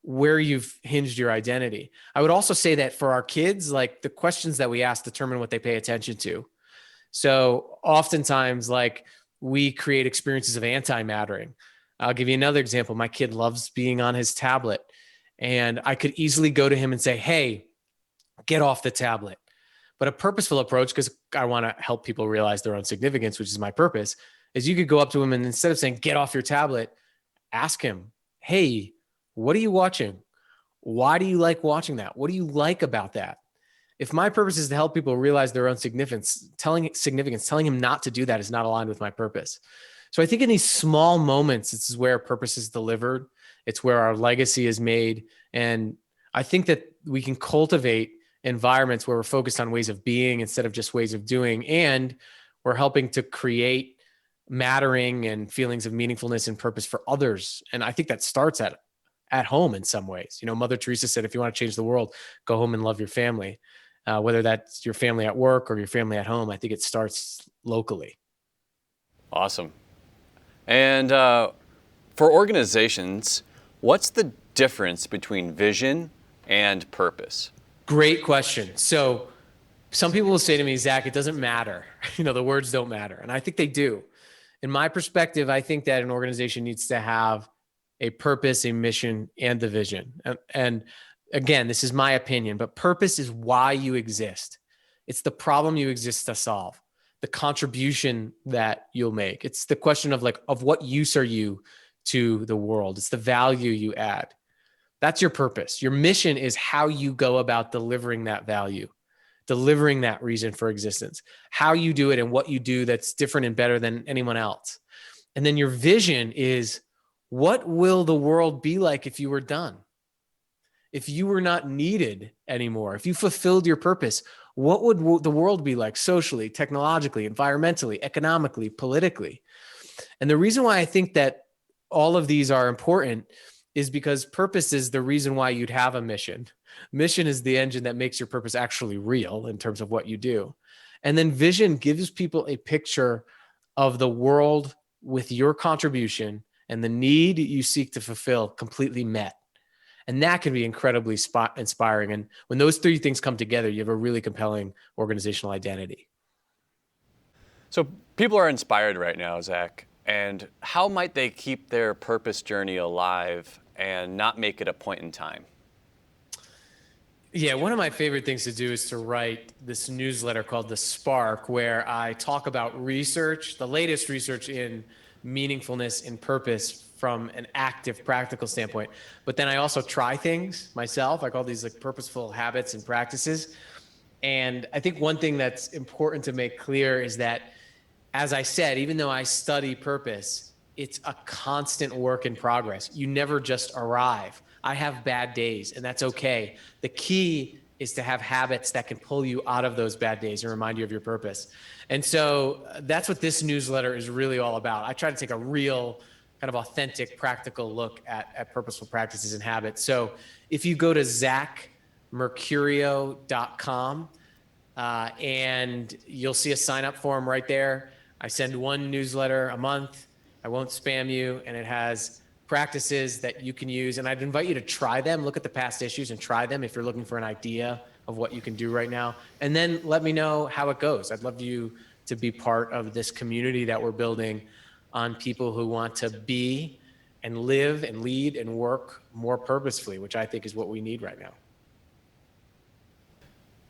where you've hinged your identity. I would also say that for our kids, the questions that we ask determine what they pay attention to. So oftentimes, we create experiences of anti-mattering. I'll give you another example. My kid loves being on his tablet, and I could easily go to him and say, hey, get off the tablet. But a purposeful approach, because I want to help people realize their own significance, which is my purpose, is you could go up to him and, instead of saying, get off your tablet, ask him, hey, what are you watching? Why do you like watching that? What do you like about that? If my purpose is to help people realize their own significance, telling him not to do that is not aligned with my purpose. So I think in these small moments, this is where purpose is delivered. It's where our legacy is made. And I think that we can cultivate environments where we're focused on ways of being instead of just ways of doing. And we're helping to create mattering and feelings of meaningfulness and purpose for others. And I think that starts at home in some ways. Mother Teresa said, if you want to change the world, go home and love your family. Whether that's your family at work or your family at home, I think it starts locally. Awesome. And for organizations, what's the difference between vision and purpose? Great question. So some people will say to me, Zach, it doesn't matter. The words don't matter. And I think they do. In my perspective, I think that an organization needs to have a purpose, a mission, and the vision. And again, this is my opinion, but purpose is why you exist. It's the problem you exist to solve, the contribution that you'll make. It's the question of what use are you to the world? It's the value you add. That's your purpose. Your mission is how you go about delivering that value, delivering that reason for existence, how you do it and what you do that's different and better than anyone else. And then your vision is, what will the world be like if you were done? If you were not needed anymore, if you fulfilled your purpose, what would the world be like socially, technologically, environmentally, economically, politically? And the reason why I think that all of these are important is because purpose is the reason why you'd have a mission. Mission is the engine that makes your purpose actually real in terms of what you do. And then vision gives people a picture of the world with your contribution and the need you seek to fulfill completely met. And that can be incredibly inspiring. And when those three things come together, you have a really compelling organizational identity. So people are inspired right now, Zach. And how might they keep their purpose journey alive and not make it a point in time? Yeah, one of my favorite things to do is to write this newsletter called The Spark, where I talk about research, the latest research in meaningfulness and purpose from an active, practical standpoint. But then I also try things myself. I call these purposeful habits and practices. And I think one thing that's important to make clear is that, as I said, even though I study purpose, it's a constant work in progress. You never just arrive. I have bad days, and that's okay. The key is to have habits that can pull you out of those bad days and remind you of your purpose. And so that's what this newsletter is really all about. I try to take a real kind of authentic, practical look at purposeful practices and habits. So if you go to zachmercurio.com, and you'll see a sign up form right there. I send one newsletter a month. I won't spam you, and it has practices that you can use. And I'd invite you to try them, look at the past issues and try them if you're looking for an idea of what you can do right now. And then let me know how it goes. I'd love you to be part of this community that we're building on people who want to be and live and lead and work more purposefully, which I think is what we need right now.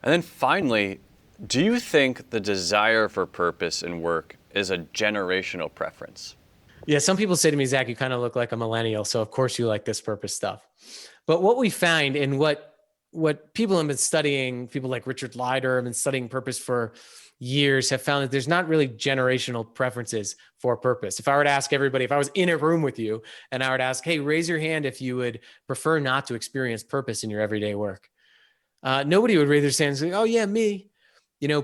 And then finally, do you think the desire for purpose in work is a generational preference? Yeah, some people say to me, Zach, you kind of look like a millennial, so of course you like this purpose stuff. But what we find and what people have been studying, people like Richard Leider have been studying purpose for years, have found that there's not really generational preferences for purpose. If I were to ask everybody, if I was in a room with you and I were to ask, hey, raise your hand if you would prefer not to experience purpose in your everyday work. Nobody would raise their hand and say, oh yeah, me.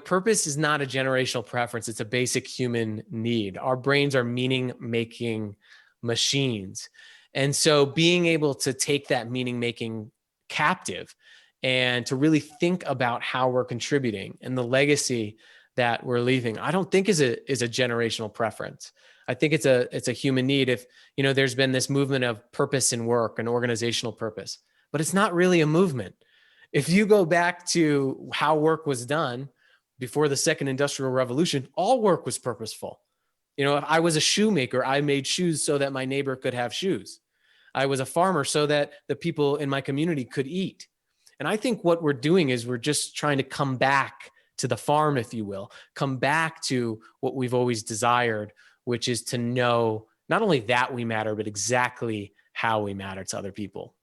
Purpose is not a generational preference. It's a basic human need. Our brains are meaning-making machines. And so being able to take that meaning-making captive and to really think about how we're contributing and the legacy that we're leaving, I don't think is a generational preference. I think it's a human need. If, there's been this movement of purpose in work and organizational purpose, but it's not really a movement. If you go back to how work was done before the second industrial revolution, all work was purposeful. If I was a shoemaker, I made shoes so that my neighbor could have shoes. I was a farmer so that the people in my community could eat. And I think what we're doing is we're just trying to come back to the farm, if you will, come back to what we've always desired, which is to know not only that we matter, but exactly how we matter to other people.